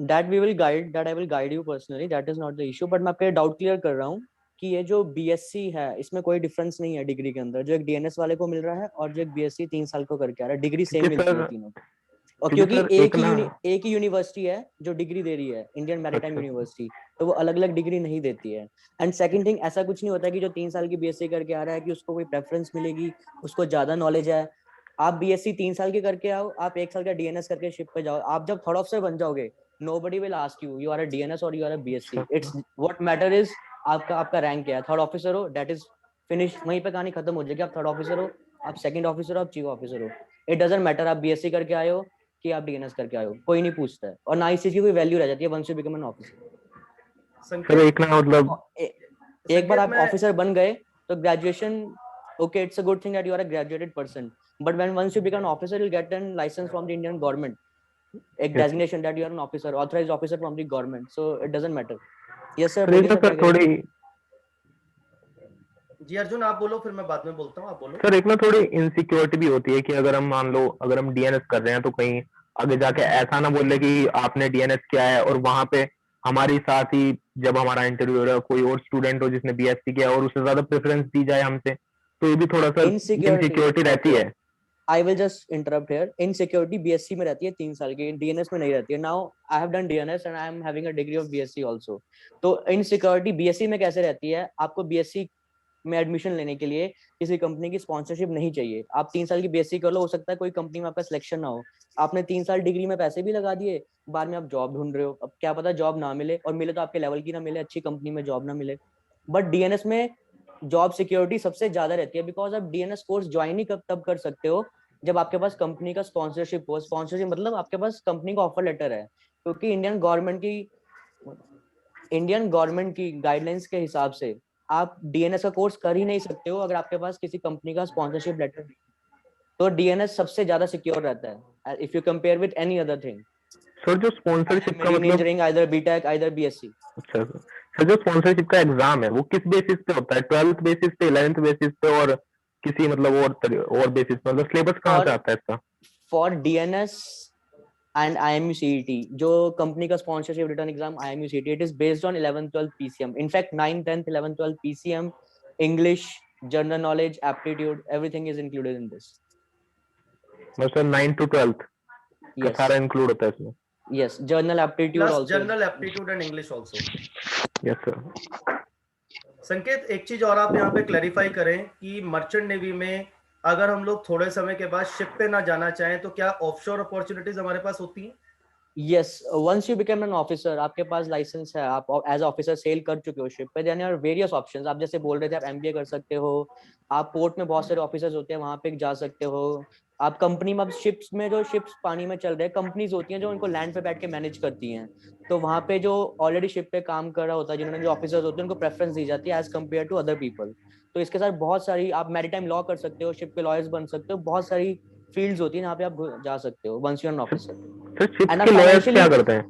That we will guide, that I will guide you personally, that is not the issue. But मैं आपका डाउट क्लियर कर रहा हूँ कि ये जो बीएससी है इसमें कोई डिफरेंस नहीं है डिग्री के अंदर, जो एक डीएनएस वाले को मिल रहा है और जो एक बीएससी 3 साल को करके आ रहा है, डिग्री सेम क्योंकि मिलती है सर तीनों। और क्योंकि क्योंकि सर एक ना, एक ही यूनिवर्सिटी है जो डिग्री दे रही है, इंडियन मैरीटाइम अच्छा यूनिवर्सिटी, तो वो अलग अलग डिग्री नहीं देती है। एंड सेकंड थिंग, ऐसा कुछ नहीं होता कि जो 3 साल की बीएससी करके आ रहा है कि उसको कोई प्रेफरेंस मिलेगी, उसको ज्यादा नॉलेज है। आप बीएससी 3 साल के करके आओ, आप 1 साल का डीएनएस करके शिप पे जाओ, आप जब थर्ड ऑफिसर बन जाओगे, nobody will ask you you are a DNS or you are a BSc. अच्छा It's what matter is आपका आपका रैंक क्या है। थर्ड ऑफिसर हो, दैट इज फिनिश, वहीं पे कहानी खत्म हो जाएगी। आप थर्ड ऑफिसर हो, आप सेकंड ऑफिसर हो, आप चीफ ऑफिसर हो, इट डजंट मैटर आप बीएससी करके आए हो कि आप डीएनएस करके आए हो, कोई नहीं पूछता है। और ना इस चीज की कोई वैल्यू रह जाती है once you become an officer. Sir Sanket, एक ना मतलब, एक बार संकेत आप मैं, ऑफिसर बन गए तो graduation, okay, it's a good thing that you are a graduated person, but when once you become an officer you'll get a license from the Indian government, a yes designation that you are an officer, authorized officer from the government, so it doesn't matter. Yes sir, sir एक बोलिए ना sir, sir क्या कह रहे थे? थोड़ी, जी अर्जुन आप बोलो फिर मैं बाद में बोलता हूँ, आप बोलो। सर एक ना थोड़ी इनसिक्योरिटी भी होती है कि अगर हम मान लो अगर हम डीएनएस कर रहे हैं तो कहीं आगे जाके ऐसा ना बोले कि आपने डीएनएस किया है और वहां पे हमारी साथ ही जब हमारा इंटरव्यू हो रहा है कोई और स्टूडेंट हो जिसने बीएससी किया और उसे ज्यादा प्रेफरेंस दी जाए हमसे, तो ये भी थोड़ा सा इनसिक्योरिटी, इनसिक्योरिटी रहती ओके, है। I will just interrupt here. Insecurity BSc में रहती है 3 साल की, डीएनएस में नहीं रहती है। Now I have done DNS and I am having a degree of BSc also. तो इनसिक्योरिटी बीएससी में कैसे रहती है, आपको बीएससी में एडमिशन लेने के लिए किसी कंपनी की स्पॉन्सरशिप नहीं चाहिए। आप 3 साल की बीएससी कर लो, हो सकता है कोई कंपनी में आपका सिलेक्शन ना हो, आपने 3 साल डिग्री में पैसे भी लगा दिए, बाद में आप जॉब ढूंढ रहे हो, अब क्या पता जॉब ना मिले, और मिले तो आपके लेवल की ना मिले, अच्छी कंपनी में जॉब ना मिले। बट डीएनएस में जॉब सिक्योरिटी सबसे ज्यादा रहती है, बिकॉज आप डीएनएस कोर्स ज्वाइन ही कब तब कर सकते हो जब आपके पास कंपनी का स्पॉन्सरशिप हो। स्पॉन्सरशिप मतलब आपके पास कंपनी का ऑफर लेटर है, क्योंकि इंडियन गवर्नमेंट की गाइडलाइंस के हिसाब से आप डीएनएस का कोर्स कर ही नहीं सकते हो अगर आपके पास किसी कंपनी का स्पॉन्सरशिप लेटर नहीं। तो डीएनएस सबसे ज्यादा सिक्योर रहता है if you compare with any other thing, sir जो स्पॉन्सरशिप का मरीन मतलब, engineering, either BTech, either BSc. अच्छा सर जो स्पॉन्सरशिप का एग्जाम है वो किस बेसिस पे होता है, 12th बेसिस पे, 11th बेसिस पे, और किसी मतलब और बेसिस पे, मतलब सिलेबस कहाँ से फॉर आता है इसका? For DNS and IMU CET, जो कंपनी का sponsorship return exam IMU CET, it is based on 11th 12th PCM. In fact 9th 10th 11th 12th PCM, English, general knowledge, aptitude, everything is included in this. मतलब sir 9 to 12th का Yes, सारा include होता है इसमें? yes, general aptitude plus also is. General aptitude and English also. Yes sir. Sanket एक चीज और आप यहाँ पे क्लैरिफाई करें कि मर्चेंट नेवी में अगर हम लोग थोड़े समय के बाद शिप पे ना जाना चाहें तो क्या ऑफशोर अपॉर्चुनिटीज हमारे पास होती हैं? Yes, once you become an officer, आपके पास लाइसेंस है, आप एज ऑफिसर सेल कर चुके हो शिप पे, देन आर वेरियस ऑप्शंस। आप जैसे बोल रहे थे, आप एमबीए कर सकते हो, आप पोर्ट में बहुत सारे ऑफिसर्स होते हैं वहां पे जा सकते हो, आप कंपनी में, आप शिप्स में, जो शिप्स पानी में चल रहे हैं, कंपनीज होती हैं जो उनको लैंड पे बैठ के मैनेज करती हैं, तो वहां पे जो ऑलरेडी शिप पे काम कर रहा होता है, जिन्होंने जो ऑफिसर्स होते हैं, उनको प्रेफरेंस दी जाती है as compare to other people. तो इसके साथ बहुत सारी, आप मैरीटाइम लॉ कर सकते हो, शिप के लॉयर्स बन सकते हो, बहुत सारी फील्ड्स होती है जहाँ पे आप जा सकते हो once you are an officer. तो शिप्स एंड के लॉयर्स फाइनेंशियली, क्या करते हैं?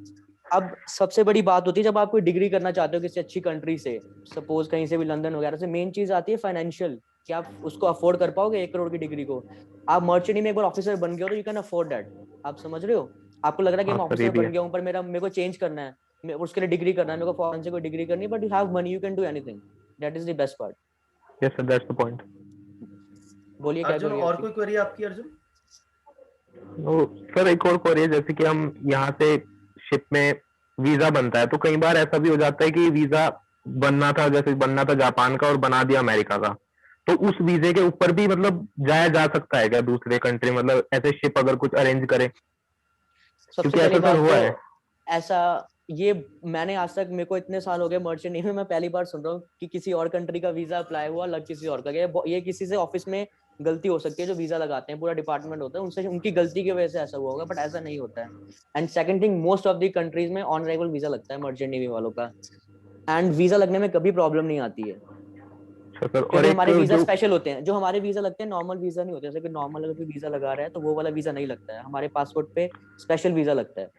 अब सबसे बड़ी बात होती है जब आप कोई डिग्री करना चाहते हो किसी अच्छी कंट्री से, सपोज कहीं से भी लंदन वगैरह से, मेन चीज आती है फाइनेंशियल, कि आप उसको अफोर्ड कर पाओगे 1 करोड़ की डिग्री को। आप मर्चेंट में एक बार ऑफिसर बन गए हो तो यू कैन अफोर्ड दैट। आप समझ रहे हो, आपको लग रहा है कि हाँ मैं सर, ये ऑफिसर भी बन है। गया हूँ पर मेरे को चेंज करना है, उसके लिए डिग्री करना है, मेरे को फॉरेन से कोई डिग्री करनी है, but you have money, you can do anything. That is the best part. Yes sir, that's the point. बोलिए क्या अर्जुन, क्वेरी और आपकी? कोई क्वेरी आपकी अर्जुन? तो सर एक और क्वेरी है, जैसे कि हम यहाँ से शिप में वीजा बनता है, तो कई बार ऐसा भी हो जाता है कि वीजा बनना था, जैसे बनना था जापान का और बना दिया अमेरिका का, तो उस वीजे के ऊपर भी मतलब जाया जा सकता है क्या दूसरे कंट्री, मतलब ऐसे शिप अगर कुछ अरेंज करे? सबसे क्योंकि पहली ऐसा सर बात हुआ तो है। ऐसा, ये मैंने आज तक, मेरे को इतने साल हो गए मर्चेंट नेवी में, मैं पहली बार सुन रहा हूँ कि किसी और कंट्री का वीजा अप्लाई हुआ अलग किसी और का। ये किसी से ऑफिस में गलती हो सकती है, जो वीजा लगाते हैं पूरा डिपार्टमेंट होता है उनसे, उनकी गलती की वजह से ऐसा हुआ होगा, बट ऐसा नहीं होता है। And second thing, most of the countries में ऑन अराइवल वीजा लगता है मर्चेंट नेवी वालों का, एंड वीजा लगने में कभी प्रॉब्लम नहीं आती है, अच्छा सर, और क्योंकि एक हमारे वीजा जो स्पेशल होते हैं। जो हमारे वीजा लगते हैं नॉर्मल वीजा नहीं होते, जैसे कि नॉर्मल अगर कोई वीजा लगा रहा है तो वो वाला वीजा नहीं लगता है, हमारे पासपोर्ट पे स्पेशल वीजा लगता है,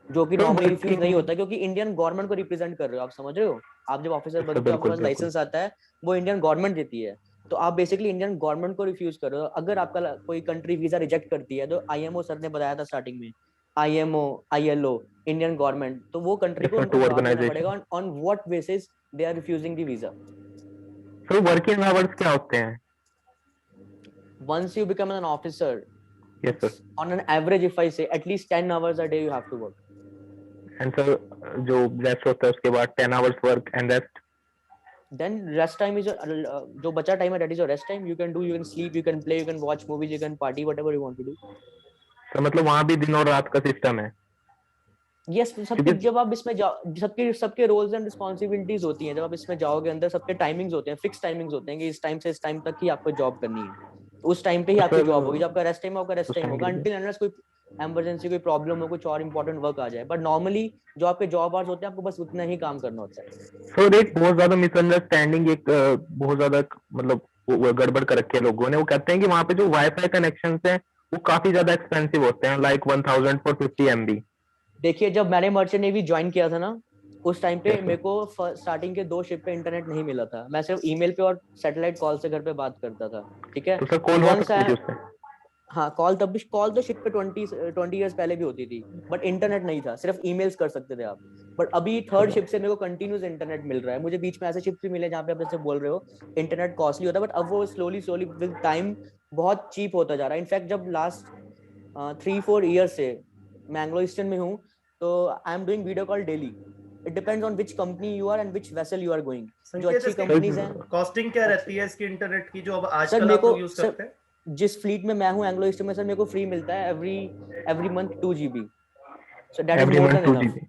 जो कि सर नॉर्मली रिफ्यूज नहीं वर्किंग, होता, क्योंकि इंडियन गवर्नमेंट को रिप्रेजेंट कर रहे हो, आप समझ रहे हो। आप जब ऑफिसर सर बनते हो, आपके बिल्कुल पास बिल्कुल। लाइसेंस आता है, वो इंडियन गवर्नमेंट देती है, तो आप बेसिकली इंडियन गवर्नमेंट को रिफ्यूज कर रहे हो। अगर आपका कोई कंट्री वीजा रिजेक्ट करती है, तो आईएमओ सर ने बताया था स्टार्टिंग में, आईएमओ, आईएलओ, इंडियन गवर्नमेंट, तो वो कंट्री को यस सर, उनको टू जवाब देना ऑर्गेनाइजेशन। पड़ेगा on what basis they are refusing the visa. Sir working hours क्या होते हैं? Once you become an officer, yes sir. on an average, if I say, at least 10 hours a day you have to work. And sir जो rest होता है उसके बाद 10 hours work and rest? Then rest time is जो बचा time है, that is your rest time. You can do, you can sleep, you can play, you can watch movies, you can party, whatever you want to do. Sir मतलब वहां भी दिन और रात का सिस्टम है? यस, सबके, क्योंकि जब आप इसमें जाओ, सबके सबके रोल्स एंड रिस्पॉन्सिबिलिटीज होती हैं, जब आप इसमें जाओगे अंदर, सबके टाइमिंग्स होते हैं, फिक्स टाइमिंग्स होते हैं कि इस टाइम से इस टाइम तक ही आपको जॉब करनी है, उस टाइम पे ही आपकी सर जॉब होगी, जब आपका रेस्ट टाइम आपका रेस्ट उस टाइम टाइम होगा, के लिए, अनटिल अनलेस कोई इमरजेंसी, कोई प्रॉब्लम हो, कुछ और इंपॉर्टेंट वर्क आ जाए, बट नॉर्मली जो आपके जॉब आवर्स होते हैं, आपको बस उतना ही काम करना होता है। सर एक बहुत ज्यादा मिसअंडरस्टैंडिंग, एक बहुत ज्यादा मतलब वो गड़बड़ कर रखी है लोगों ने, वो कहते हैं कि वहां पे जो वाईफाई कनेक्शन है वो काफी ज्यादा एक्सपेंसिव होते हैं, लाइक 1000 फॉर 50 MB। देखिए, जब मैंने मर्चेंट नेवी ज्वाइन किया था ना, उस टाइम पे यस मेरे सर। को स्टार्टिंग के 2 शिप पे इंटरनेट नहीं मिला था, मैं सिर्फ ईमेल पे और सैटेलाइट कॉल से घर पे बात करता था, ठीक है। तो सर तो कॉल हो वंस सकती थी आई, उससे? हाँ, कॉल तब भी, कॉल तो शिप पे 20 ईयर्स पहले भी होती थी, बट इंटरनेट नहीं था, सिर्फ ईमेल्स कर सकते थे आप। बट अभी थर्ड सर शिप से मेरे को कंटिन्यूस इंटरनेट मिल रहा है। मुझे बीच में ऐसे शिप भी मिले जहाँ पे आप जैसे बोल रहे हो इंटरनेट कॉस्टली होता है, बट अब वो स्लोली स्लोली विद टाइम बहुत चीप होता जा रहा है। इनफैक्ट जब लास्ट 3-4 ईयर से मैं एंग्लो ईस्टर्न में हूँ, तो I am doing video call daily. It depends on which company you are and which vessel you are going. जो संकेत, अच्छी इसकी कंपनीज हैं, कॉस्टिंग क्या अच्छी, रहती है इसकी इंटरनेट की, जो अब सर आजकल मेरे आप को, लोग यूज सर करते हैं? जिस फ्लीट में मैं हूँ एंग्लो ईस्टर्न में, सर मेरे को फ्री मिलता है every every month 2 GB। So that is every more month than two enough. GB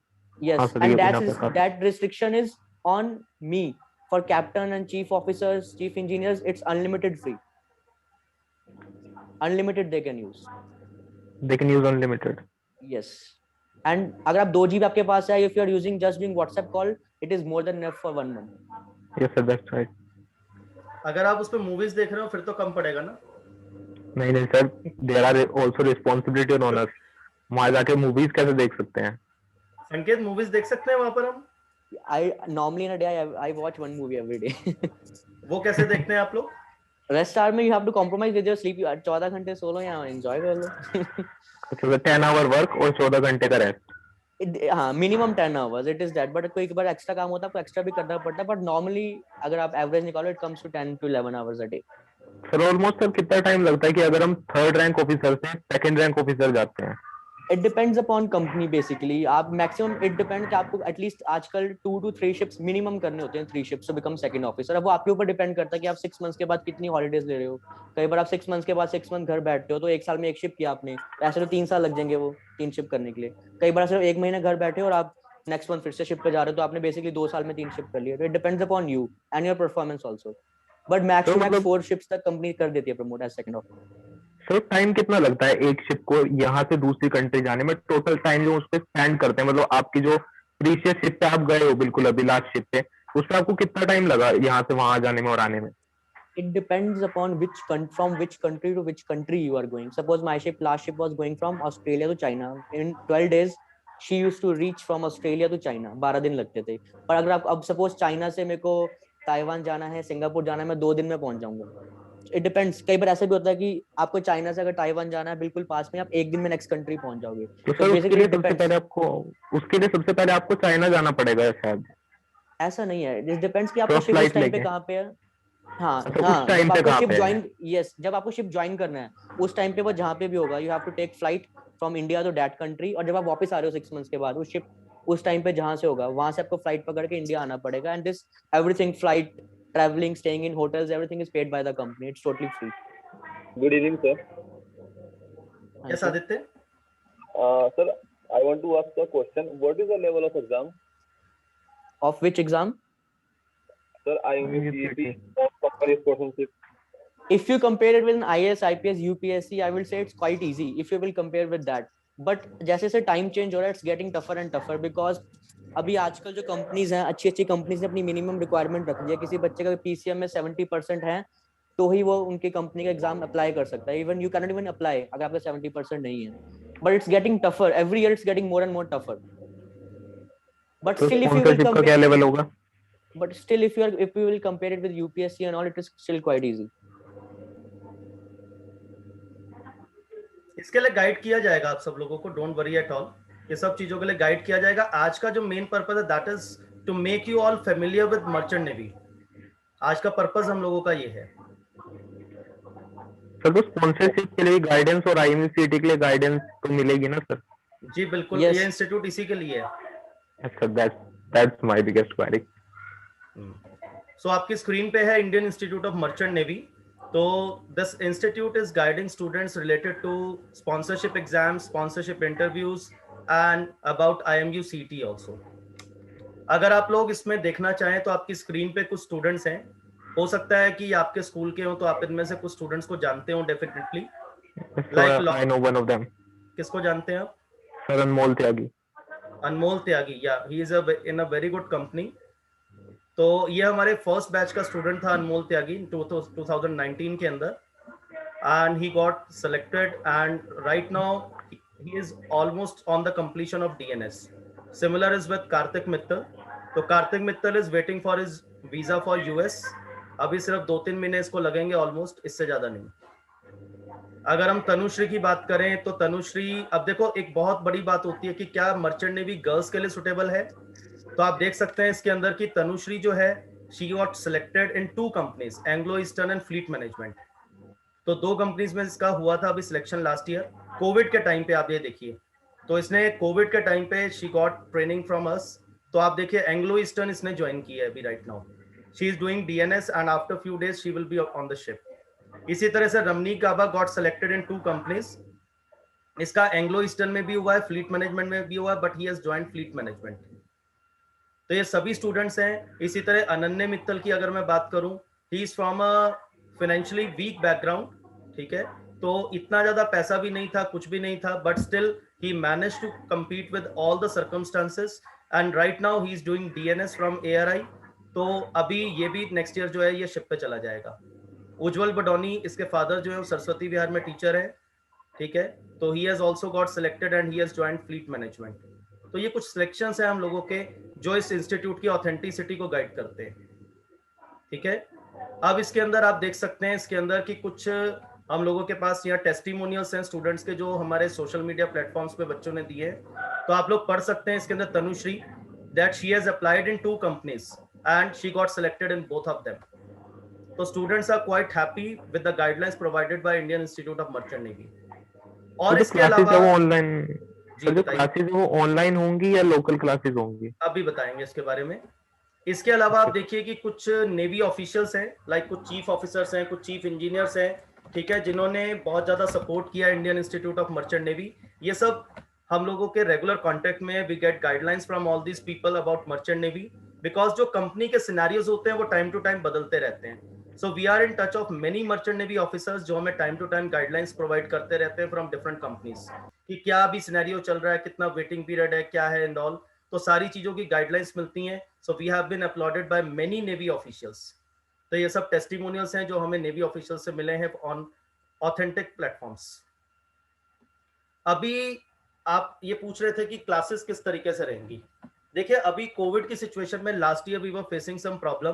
हाँ Yes, सर, ये and इनफ है काफी। that restriction is on me. For captain and chief officers, chief engineers, it's unlimited free. Unlimited they can use. They can use unlimited. Yes. And अगर आप 2 GB आपके पास है, if you are using just doing WhatsApp call, it is more than enough for 1 month. Yes sir, that's right. अगर आप उस पर movies देख रहे हो फिर तो कम पड़ेगा ना? नहीं नहीं sir, there are also responsibility on us. वहां जाके मूवीज कैसे देख सकते हैं? संकेत, मूवीज देख सकते हैं वहां पर हम? I normally in a day I watch 1 movie every day. वो कैसे देखते हैं आप लोग? Rest hour में you have to compromise with your sleep. 14 घंटे सो लो या enjoy कर लो. अच्छा सर, 10 आवर वर्क और 14 घंटे का रेस्ट? हाँ, minimum 10 hours it is that, but कोई बार एक्स्ट्रा काम होता है आपको एक्स्ट्रा भी करना पड़ता है, बट नॉर्मली अगर आप एवरेज निकालो, it comes to 10 to 11 hours a day. Sir almost sir कितना टाइम लगता है कि अगर हम थर्ड रैंक ऑफिसर से सेकंड रैंक ऑफिसर जाते हैं? It depends upon company basically. आप मैक्सिमम इट डिपेंड कि आपको एटलीस्ट आजकल 2 to 3 शिफ्ट्स मिनिमम करने होते हैं, 3 shifts to become second officer. अब वो आपके ऊपर डिपेंड करता है कि आप 6 मंथ्स के बाद कितनी हॉलीडेज ले रहे हो। कई बार आप 6 मंथ्स के बाद 6 मंथ घर बैठते हो तो 1 साल में 1 शिफ्ट किया आपने, ऐसे तो 3 साल लग जाएंगे वो 3 शिफ्ट करने के लिए। कई बार सिर्फ 1 महीना घर बैठे और आप नेक्स्ट मंथ फिर से शिफ्ट पे जा रहे हो तो आपने बेसिकली 2 साल में 3 शिफ्ट कर लिया। तो it depends upon you and your performance also, but max तो टू मैक्स मतलब 4 शिफ्ट्स तक कंपनी कर देती है promote as second officer. Sir time कितना लगता है एक शिप को यहाँ से दूसरी कंट्री जाने में, टोटल टाइम जो उस पर स्पेंड करते हैं, मतलब आपकी जो प्रीशियस शिप पे आप गए हो बिल्कुल अभी लास्ट शिप पे, उस पर आपको कितना टाइम लगा यहाँ से वहां जाने में और आने में? It depends upon from which country to which country you are going. Suppose my last ship was going from Australia to China. In 12 days, she used to reach from Australia to China. 12 दिन लगते थे। पर अगर आप अब suppose China से मेरे को ताइवान जाना है, सिंगापुर जाना है, मैं 2 दिन में पहुंच जाऊंगा। It depends. कई बार ऐसा भी होता है कि आपको चाइना से अगर ताइवान जाना है बिल्कुल पास में, आप 1 दिन में नेक्स्ट कंट्री पहुंच जाओगे। तो तो सर बेसिकली इट डिपेंड्स। उसके लिए सबसे पहले आपको चाइना जाना पड़ेगा शायद। ऐसा नहीं है, दिस डिपेंड्स कि आपका फर्स्ट शिप उस फ्लाइट टाइम पे लेके। कहाँ पे है। हाँ अच्छा उस हाँ, टाइम जब पे आपको कहाँ शिप पे है? ज्वाइन, यस, जब आपको शिप ज्वाइन करना है उस टाइम पे वो जहाँ पे भी होगा, you have to take flight from India to that country. और जब आप वापस आ रहे हो 6 मंथ्स के बाद, उस शिप उस टाइम पे जहाँ से होगा वहां से आपको फ्लाइट पकड़ के इंडिया आना पड़ेगा। And this everything, flight, travelling, staying in hotels, everything is paid by the company, it's totally free. Good evening, sir. हाँ यस जी। Aditya, Sir, I want to ask a question. What is the level of exam? Of which exam? Sir, IMU CET or company sponsorship. If you compare it with an IAS, IPS, UPSC, I will say it's quite easy if you will compare with that. But जैसे से time change हो रहा है, it's getting tougher and tougher because अभी आजकल जो companies हैं, अच्छी अच्छी कंपनीज ने अपनी मिनिमम रिक्वायरमेंट रख दी है। किसी बच्चे का पीसीएम में 70% है तो ही वो उनकी कंपनी का एग्जाम अप्लाई कर सकता है। Even you can not even apply अगर आपका 70% नहीं है। But it's getting tougher, every year it's getting more and more tougher. But तो still if you will sponsorship का क्या लेवल होगा? But still if you will compare it with UPSC and all, it is still quite easy. इसके लिए guide किया जाएगा आप सब लोगों को, डोंट वरी एट ऑल। ये सब चीजों के लिए गाइड किया जाएगा। आज का जो मेन पर्पस है that is to make you all familiar with merchant navy. आज का पर्पस हम लोगों का ये है। सर तो स्पॉन्सरशिप के लिए गाइडेंस और आईएमयू सीईटी के लिए गाइडेंस तो मिलेगी ना सर? जी बिल्कुल, Yes. ये इंस्टीट्यूट इसी के लिए है। अच्छा, that's my biggest query. So आपकी स्क्रीन पे है Indian institute of merchant navy. तो this institute is guiding students related to sponsorship exam, sponsorship interviews and about IMU CET also. अगर आप लोग इसमें देखना चाहें तो आपकी स्क्रीन पे कुछ स्टूडेंट्स हैं, हो सकता है कि आपके स्कूल के हो तो आप इनमें से कुछ स्टूडेंट्स को जानते हो definitely. I know one of them. किसको जानते हैं आप? सर अनमोल त्यागी। अनमोल त्यागी, या ही is in a very good company. तो ये हमारे फर्स्ट बैच का स्टूडेंट था अनमोल त्यागी 2019 के अंदर, and he got selected and right now he is almost on the completion of DNS। Similar is with Kartik Mittal. तो Kartik Mittal is waiting for his visa for US। अभी सिर्फ 2-3 महीने इसको लगेंगे ऑलमोस्ट, इससे ज्यादा नहीं। अगर हम तनुश्री की बात करें तो तनुश्री, अब देखो एक बहुत बड़ी बात होती है कि क्या मर्चेंट नेवी गर्ल्स के लिए सुटेबल है। तो आप देख सकते हैं इसके अंदर की तनुश्री जो है, she got selected in 2 companies, Anglo eastern and fleet management. तो 2 कंपनीज में इसका हुआ था अभी सिलेक्शन लास्ट ईयर, कोविड के टाइम पे। आप ये देखिए, तो इसने कोविड के टाइम पे she got training from us. तो आप देखिए एंग्लो ईस्टर्न इसने ज्वाइन किया है अभी right now. She is doing DNS and after few days she will be on the ship. इसी तरह से रमनी गाबा गॉट सिलेक्टेड इन 2 कंपनीज। इसका एंग्लो ईस्टर्न में भी हुआ है, फ्लीट मैनेजमेंट में भी हुआ है, but he has joined fleet management. तो ये सभी स्टूडेंट्स हैं। इसी तरह अनन्य मित्तल की अगर मैं बात करूं, he is from a financially week background, ठीक है। तो इतना ज्यादा पैसा भी नहीं था, कुछ भी नहीं था, but still he managed to compete with all the circumstances and right now he is doing DNS from ARI। तो अभी ये भी नेक्स्ट ईयर जो है ये शिप पे चला जाएगा। उज्जवल बडौनी, इसके फादर जो है वो सरस्वती विहार में टीचर है, ठीक है। तो he has also got selected and he has joined fleet management. तो ये कुछ सिलेक्शंस हैं हम लोगों के जो इस इंस्टीट्यूट की ऑथेंटिसिटी को गाइड करते हैं, ठीक है। अब इसके अंदर आप देख सकते हैं इसके अंदर कि कुछ हम लोगों के पास यहाँ टेस्टिमोनियल्स हैं स्टूडेंट्स के, जो हमारे सोशल मीडिया प्लेटफॉर्म्स पे बच्चों ने दिए हैं। तो आप लोग पढ़ सकते हैं इसके अंदर Tanushree, that she has applied in 2 companies and she got selected in both of them. तो students are quite happy with the guidelines provided by Indian institute of merchant navy. और तो इसके अलावा वो ऑनलाइन जी सर जो बताइए, क्लासेस वो online होंगी या लोकल क्लासेस होंगी? अभी बताएंगे इसके बारे में। इसके अलावा आप देखिए कि कुछ नेवी ऑफिशियल्स हैं, लाइक कुछ चीफ ऑफिसर्स हैं, कुछ चीफ इंजीनियर्स हैं, ठीक है, जिन्होंने बहुत ज़्यादा सपोर्ट किया Indian institute of merchant navy. ये सब हम लोगों के रेगुलर कांटेक्ट में, we get guidelines from all these people about merchant navy, because जो कंपनी के सिनेरियोज होते हैं वो टाइम टू टाइम बदलते रहते हैं। So we are in touch of many merchant navy officers जो हमें time to time guidelines provide करते रहते हैं फ्रॉम डिफरेंट कंपनीज, कि क्या अभी सिनेरियो चल रहा है, कितना वेटिंग पीरियड है, क्या है एंड ऑल। तो सारी चीजों की गाइडलाइंस मिलती हैं। So we have been uploaded by many navy officials. तो ये सब टेस्टिमोनियल्स हैं जो हमें नेवी ऑफिशियल से मिले हैं ऑन ऑथेंटिक प्लेटफॉर्म्स। अभी आप ये पूछ रहे थे कि क्लासेस किस तरीके से रहेंगी। देखिए अभी कोविड की सिचुएशन में last year we were facing some problem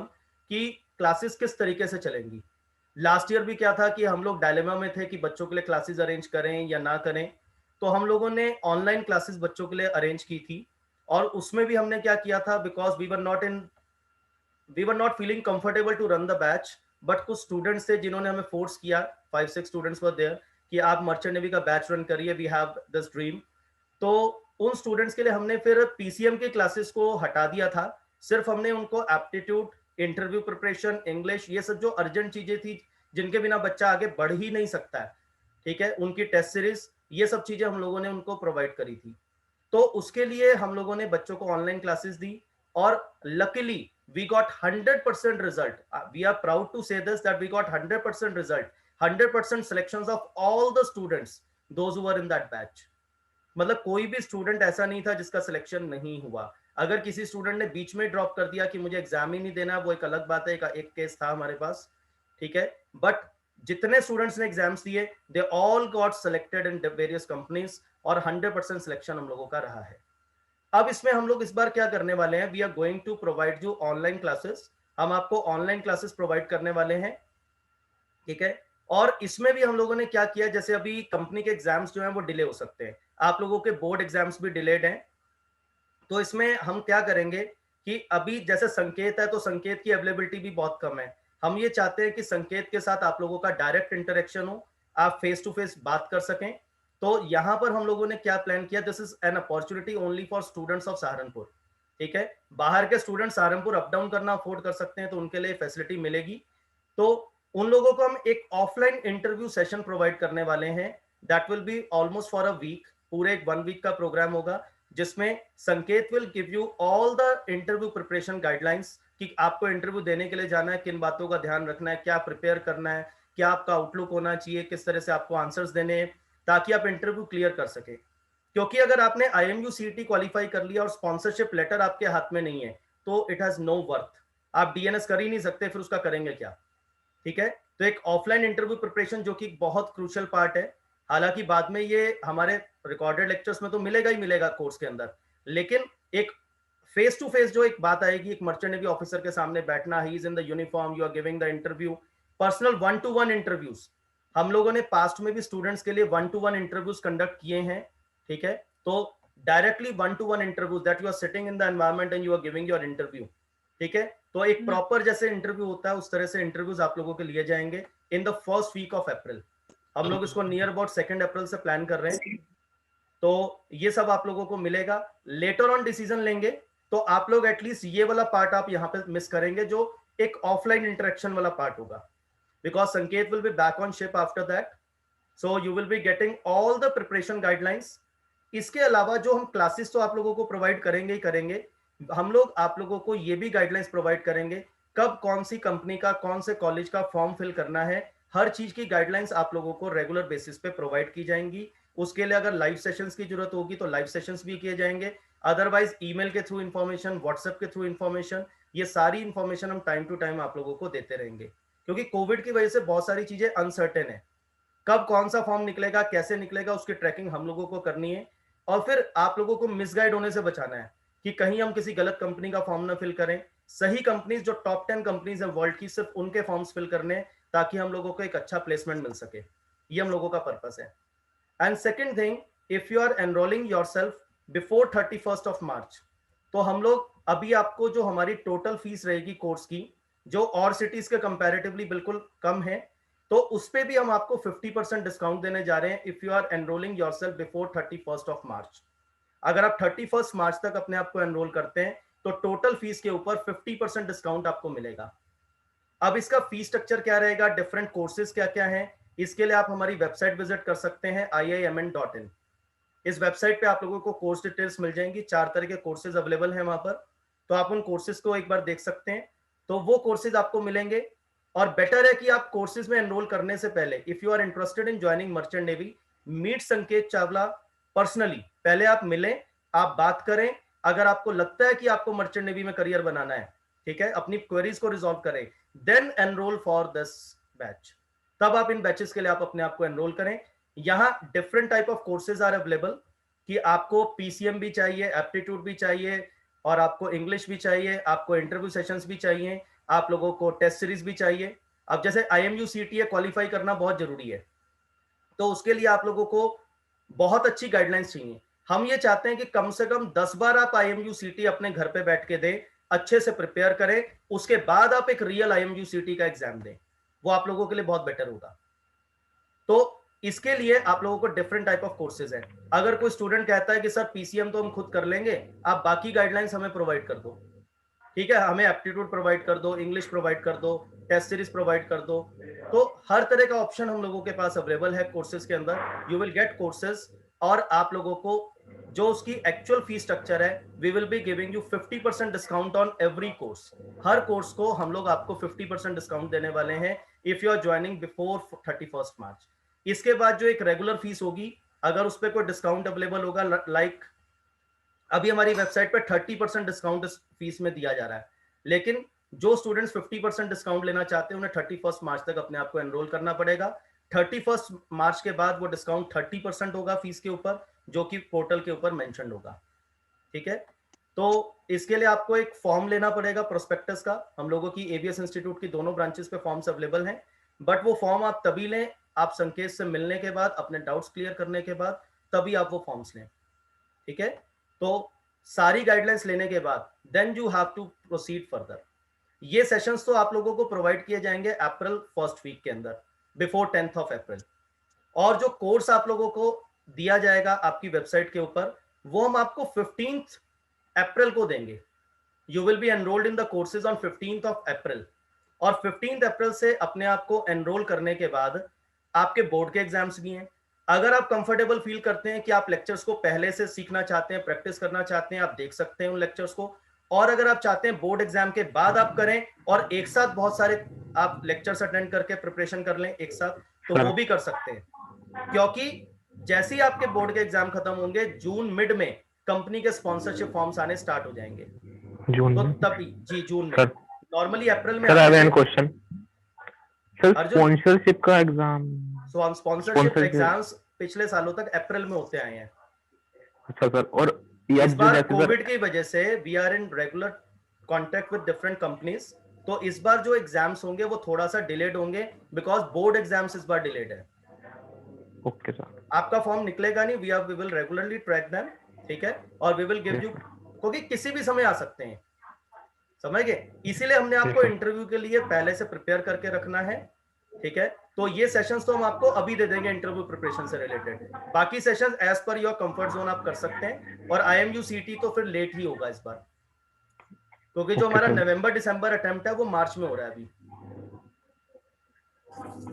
कि क्लासेस किस तरीके से चलेंगी। लास्ट ईयर भी क्या था कि हम लोग डायलेमा में थे कि बच्चों के लिए क्लासेस अरेंज करें या ना करें। तो हम लोगों ने ऑनलाइन क्लासेस बच्चों के लिए अरेंज की थी, और उसमें भी हमने क्या किया था, because we were not feeling comfortable to run the batch, but कुछ स्टूडेंट्स थे जिन्होंने हमें फोर्स किया, 5-6 स्टूडेंट्स वर देयर, कि आप मर्चेंट नेवी का बैच रन करिए, वी हैव दिस ड्रीम। तो उन स्टूडेंट्स के लिए हमने फिर पीसीएम के क्लासेस को हटा दिया था। सिर्फ हमने उनको एप्टीट्यूड, इंटरव्यू प्रिपरेशन, इंग्लिश, ये सब जो अर्जेंट चीजें थी जिनके बिना बच्चा आगे बढ़ ही नहीं सकता है, ठीक है, उनकी टेस्ट सीरीज, ये सब चीजें हम लोगों ने उनको प्रोवाइड करी थी। तो उसके लिए हम लोगों ने बच्चों को ऑनलाइन क्लासेस दी, और luckily we got 100% result. We are proud to say this that we got 100% result, 100% selections of all the students those who were in that batch. मतलब कोई भी स्टूडेंट ऐसा नहीं था जिसका सिलेक्शन नहीं हुआ। अगर किसी स्टूडेंट ने बीच में ड्रॉप कर दिया कि मुझे एग्जाम ही नहीं देना, वो एक अलग बात है, एक केस था हमारे पास, ठीक है, बट जितने स्टूडेंट्स ने एग्जाम्स दिए they all got selected in various companies, और 100% सिलेक्शन हम लोगों का रहा है। अब इसमें हम लोग इस बार क्या करने वाले हैं, we are going to provide you online classes. हम आपको ऑनलाइन क्लासेस प्रोवाइड करने वाले हैं, ठीक है। और इसमें भी हम लोगों ने क्या किया, जैसे अभी कंपनी के एग्जाम्स जो हैं वो डिले हो सकते हैं, आप लोगों के बोर्ड एग्जाम्स भी डिलेड हैं। तो इसमें हम क्या करेंगे कि अभी जैसे संकेत है, तो संकेत की अवेलेबिलिटी भी बहुत कम है। हम ये चाहते हैं कि संकेत के साथ आप लोगों का डायरेक्ट इंटरेक्शन हो, आप फेस टू फेस बात कर सकें। तो यहाँ पर हम लोगों ने क्या प्लान किया, this is an opportunity only for students of Saharanpur, ठीक है। बाहर के स्टूडेंट सहारनपुर अप डाउन करना अफोर्ड कर सकते हैं, तो उनके लिए फैसिलिटी मिलेगी। तो उन लोगों को हम एक ऑफलाइन इंटरव्यू सेशन प्रोवाइड करने वाले हैं, that will be almost for a week, पूरे एक 1 वीक का प्रोग्राम होगा, जिसमें Sanket will give you all the interview preparation guidelines, कि आपको इंटरव्यू देने के लिए जाना है, किन बातों का ध्यान रखना है, क्या प्रिपेयर करना है, क्या आपका आउटलुक होना चाहिए, किस तरह से आपको आंसर्स देने हैं, ताकि आप इंटरव्यू क्लियर कर सके। क्योंकि अगर आपने IMU CET क्वालिफाई कर लिया और स्पॉन्सरशिप लेटर आपके हाथ में नहीं है, तो इट हैज नो वर्थ, आप DNS कर ही नहीं सकते, फिर उसका करेंगे क्या, ठीक है। तो एक ऑफलाइन इंटरव्यू प्रिपरेशन जो कि बहुत क्रूशियल पार्ट है, हालांकि बाद में ये हमारे रिकॉर्डेड लेक्चर्स में तो मिलेगा ही मिलेगा कोर्स के अंदर, लेकिन एक फेस टू फेस जो एक बात आएगी, एक मर्चेंट नेवी ऑफिसर के सामने बैठना, he is in the uniform, you are giving the interview, personal 1-to-1 interviews. हम लोगों ने पास्ट में भी स्टूडेंट्स के लिए 1-to-1 इंटरव्यूज कंडक्ट किए हैं, ठीक है। तो directly 1-to-1 interviews, that you are sitting in the environment and you are giving your interview, ठीक है। तो एक प्रॉपर जैसे इंटरव्यू होता है, उस तरह से इंटरव्यूज आप लोगों के लिए जाएंगे in the first week of April. हम लोग इसको नियर अबाउट 2 अप्रैल से प्लान कर रहे हैं। तो ये सब आप लोगों को मिलेगा, लेटर ऑन डिसीजन लेंगे, तो आप लोग एटलीस्ट ये वाला पार्ट आप यहाँ पे मिस करेंगे, जो एक ऑफलाइन इंटरेक्शन वाला पार्ट होगा, बिकॉज संकेत will be back on ship after that, so you will be getting all the preparation guidelines. इसके अलावा जो हम क्लासेस तो आप लोगों को प्रोवाइड करेंगे ही करेंगे, हम लोग आप लोगों को ये भी गाइडलाइंस प्रोवाइड करेंगे, कब कौन सी कंपनी का, कौन से कॉलेज का फॉर्म फिल करना है, हर चीज की गाइडलाइंस आप लोगों को रेगुलर बेसिस पे प्रोवाइड की जाएंगी। उसके लिए अगर लाइव सेशंस की जरूरत होगी तो लाइव सेशंस भी किए जाएंगे, अदरवाइज ईमेल के थ्रू इन्फॉर्मेशन, व्हाट्सएप के थ्रू इन्फॉर्मेशन, ये सारी इन्फॉर्मेशन हम टाइम टू टाइम आप लोगों को देते रहेंगे। क्योंकि कोविड की वजह से बहुत सारी चीजें अनसर्टेन है, कब कौन सा फॉर्म निकलेगा, कैसे निकलेगा, उसकी ट्रैकिंग हम लोगों को करनी है। और फिर आप लोगों को मिसगाइड होने से बचाना है कि कहीं हम किसी गलत कंपनी का फॉर्म ना फिल करें। सही कंपनीज, जो टॉप 10 कंपनीज है वर्ल्ड की, सिर्फ उनके फॉर्म्स फिल करने, ताकि हम लोगों को एक अच्छा प्लेसमेंट मिल सके। ये हम लोगों का पर्पस है। And second thing, if you are enrolling yourself before 31st of March, तो हम लोग अभी आपको जो हमारी टोटल फीस रहेगी कोर्स की, जो और सिटीज के कंपैरेटिवली बिल्कुल कम है, तो उस पे भी हम आपको 50% डिस्काउंट देने जा रहे हैं, if you are enrolling yourself before 31st of March. अगर आप 31 मार्च तक अपने आप को एनरोल करते हैं तो टोटल फीस के ऊपर 50% डिस्काउंट आपको मिलेगा। अब इसका फीस स्ट्रक्चर क्या रहेगा, डिफरेंट कोर्सेज क्या क्या हैं, इसके लिए आप हमारी वेबसाइट विजिट कर सकते हैं iimn.in। इस वेबसाइट पे आप लोगों को कोर्स डिटेल्स मिल जाएंगी, 4 तरह के कोर्सेज अवेलेबल हैं वहां पर, तो आप उन कोर्सेज को एक बार देख सकते हैं। तो वो कोर्सेज आपको मिलेंगे। और बेटर है कि आप कोर्सेज में एनरोल करने से पहले, if you are interested in joining merchant navy, meet Sanket Chawla personally. पहले आप मिलें, आप बात करें, अगर आपको लगता है कि आपको मर्चेंट नेवी में करियर बनाना है, ठीक है, अपनी क्वेरीज को रिजॉल्व करें, then enrol for this batch. तब आप इन बैचेस के लिए आप अपने आप को एनरोल करें। यहाँ different type of courses are available, कि आपको पीसीएम भी चाहिए, एप्टीट्यूड भी चाहिए, और आपको इंग्लिश भी चाहिए, आपको इंटरव्यू सेशंस भी चाहिए, आप लोगों को टेस्ट सीरीज भी चाहिए। अब जैसे IMU CTA क्वालिफाई करना बहुत जरूरी है, तो उसके लिए आप लोगों को बहुत अच्छी गाइडलाइंस चाहिए। हम ये चाहते हैं कि कम से कम 10 बार आप IMU CT अपने घर पे बैठ के दें, अच्छे से प्रिपेयर करें, उसके बाद आप एक रियल IMU CT का एग्जाम दें, वो आप लोगों के लिए बहुत बेटर होगा। तो इसके लिए आप लोगों को डिफरेंट टाइप ऑफ कोर्सेज हैं। अगर कोई स्टूडेंट कहता है कि सर पीसीएम तो हम खुद कर लेंगे, आप बाकी गाइडलाइंस हमें प्रोवाइड कर दो, ठीक है, हमें एप्टीट्यूड प्रोवाइड कर दो, इंग्लिश प्रोवाइड कर दो, टेस्ट सीरीज प्रोवाइड कर दो, तो हर तरह का ऑप्शन हम लोगों के पास अवेलेबल है कोर्सेज के अंदर। यू विल गेट कोर्सेज, और आप लोगों को जो उसकी एक्चुअल फीस स्ट्रक्चर है, we will be giving you 50% discount on every course. हर कोर्स को हम लोग आपको 50% डिस्काउंट देने वाले हैं if you are joining before 31 March. इसके बाद जो एक रेगुलर फीस होगी, अगर उस पर कोई डिस्काउंट अवेलेबल होगा, लाइक अभी हमारी वेबसाइट पे 30% डिस्काउंट इस फीस में दिया जा रहा है, लेकिन जो स्टूडेंट्स 50% डिस्काउंट लेना चाहते हैं उन्हें 31 मार्च तक अपने आप को एनरोल करना पड़ेगा। 31 मार्च के बाद वो डिस्काउंट 30% होगा फीस के ऊपर, जो कि पोर्टल के ऊपर मेंशन होगा, ठीक है। तो इसके लिए आपको एक फॉर्म लेना पड़ेगा प्रोस्पेक्टस का। हम लोगों की एबीएस इंस्टीट्यूट की दोनों ब्रांचेस पे फॉर्म्स अवेलेबल हैं, बट वो फॉर्म आप तभी लें, आप संकेत से मिलने के बाद, अपने डाउट्स क्लियर करने के बाद, तभी आप वो फॉर्म्स लें, ठीक है। तो सारी गाइडलाइंस लेने के बाद then you have to proceed further. ये सेशंस तो आप लोगों को प्रोवाइड किए जाएंगे अप्रैल फर्स्ट वीक के अंदर, बिफोर 10th ऑफ अप्रैल। और जो कोर्स आप लोगों को दिया जाएगा आपकी वेबसाइट के ऊपर, वो हम आपको 15th अप्रैल को देंगे। You will be enrolled in the courses on 15th of April, और 15th अप्रैल से अपने आप को एनरोल करने के बाद आपके बोर्ड के एग्जाम्स भी हैं। अगर आप कंफर्टेबल फील करते हैं कि आप लेक्चर्स को पहले से सीखना चाहते हैं, प्रैक्टिस करना चाहते हैं, आप देख सकते हैं उन लेक्चर्स को। और अगर आप चाहते हैं बोर्ड एग्जाम के बाद आप करें और एक साथ बहुत सारे आप लेक्चर्स अटेंड करके प्रिपरेशन कर लें एक साथ, तो वो भी कर सकते हैं, क्योंकि जैसे ही आपके बोर्ड के एग्जाम खत्म होंगे, जून मिड में कंपनी के स्पॉन्सरशिप फॉर्म्स आने स्टार्ट हो जाएंगे। जून तो में तभी जी जून में, सर, नॉर्मली अप्रैल में सर आई हैव आते an question. Sir Arjun. Sponsorship का एग्जाम, स्पॉन्सरशिप एग्जाम्स पिछले सालों तक अप्रैल में होते आए हैं। अच्छा सर, और या इस जो बार जैसे सर, कोविड की वजह से we are in regular contact with different companies, तो इस बार जो एग्जाम्स होंगे वो थोड़ा सा डिलेड होंगे, बिकॉज बोर्ड एग्जाम्स इस बार डिलेड है। ओके सर, आपका फॉर्म निकलेगा नहीं, we will regularly track them, ठीक है, और वी विल गिव यू, क्योंकि किसी भी समय आ सकते हैं, समझ गए, इसीलिए हमने आपको इंटरव्यू के लिए पहले से प्रिपेयर करके रखना है, ठीक है। तो ये सेशंस तो हम आपको अभी दे देंगे इंटरव्यू प्रिपरेशन से रिलेटेड, बाकी sessions as per your comfort zone आप कर सकते हैं। और IMU CT तो फिर लेट ही होगा इस बार, क्योंकि जो हमारा नवंबर दिसंबर अटेम्प्ट है वो मार्च में हो रहा है अभी,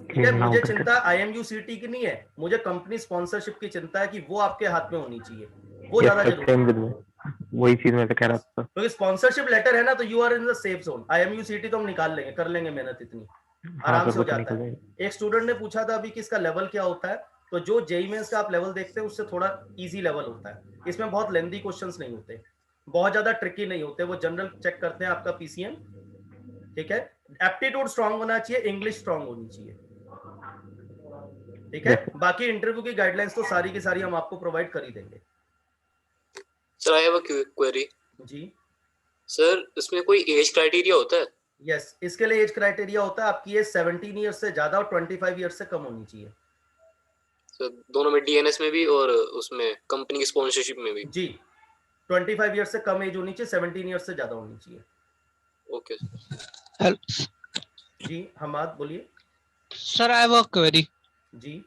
ठीक है। मुझे चिंता IMU CT की नहीं है, मुझे कंपनी स्पॉन्सरशिप की चिंता है कि वो आपके हाथ में होनी चाहिए, वो ज्यादा जरूरी है। वही चीज मैं कह रहा था, क्योंकि स्पॉन्सरशिप लेटर है ना, तो you are in the safe zone. IMU CT तो हम निकाल लेंगे, कर लेंगे मेहनत, इतनी आराम से हो जाता है। एक स्टूडेंट ने पूछा था अभी कि इसका लेवल क्या होता है, तो जो जेईई मेंस का आप लेवल देखते हैं उससे थोड़ा इजी लेवल होता है, इसमें बहुत लेंथी क्वेश्चंस नहीं होते, बहुत ज्यादा ट्रिकी नहीं होते, वो जनरल चेक करते हैं आपका पीसीएम, ठीक है। एप्टीट्यूड स्ट्रांग होना चाहिए, इंग्लिश स्ट्रांग होनी चाहिए, ठीक है। बाकी इंटरव्यू की गाइडलाइंस तो सारी की सारी हम आपको प्रोवाइड कर ही देंगे। Sir I have a query. जी सर, इसमें कोई एज क्राइटेरिया होता है? यस, इसके लिए एज क्राइटेरिया होता है, आपकी एज 17 ईयर्स से ज्यादा और 25 ईयर्स से कम होनी चाहिए। सर दोनों में, डीएनएस में भी और उसमें कंपनी की स्पॉन्सरशिप में भी? जी, 25 ईयर्स से कम एज होनी चाहिए, 17 ईयर्स से ज्यादा होनी चाहिए। ओके हेलो जी हमाद बोलिए। Sir, I have a query. जी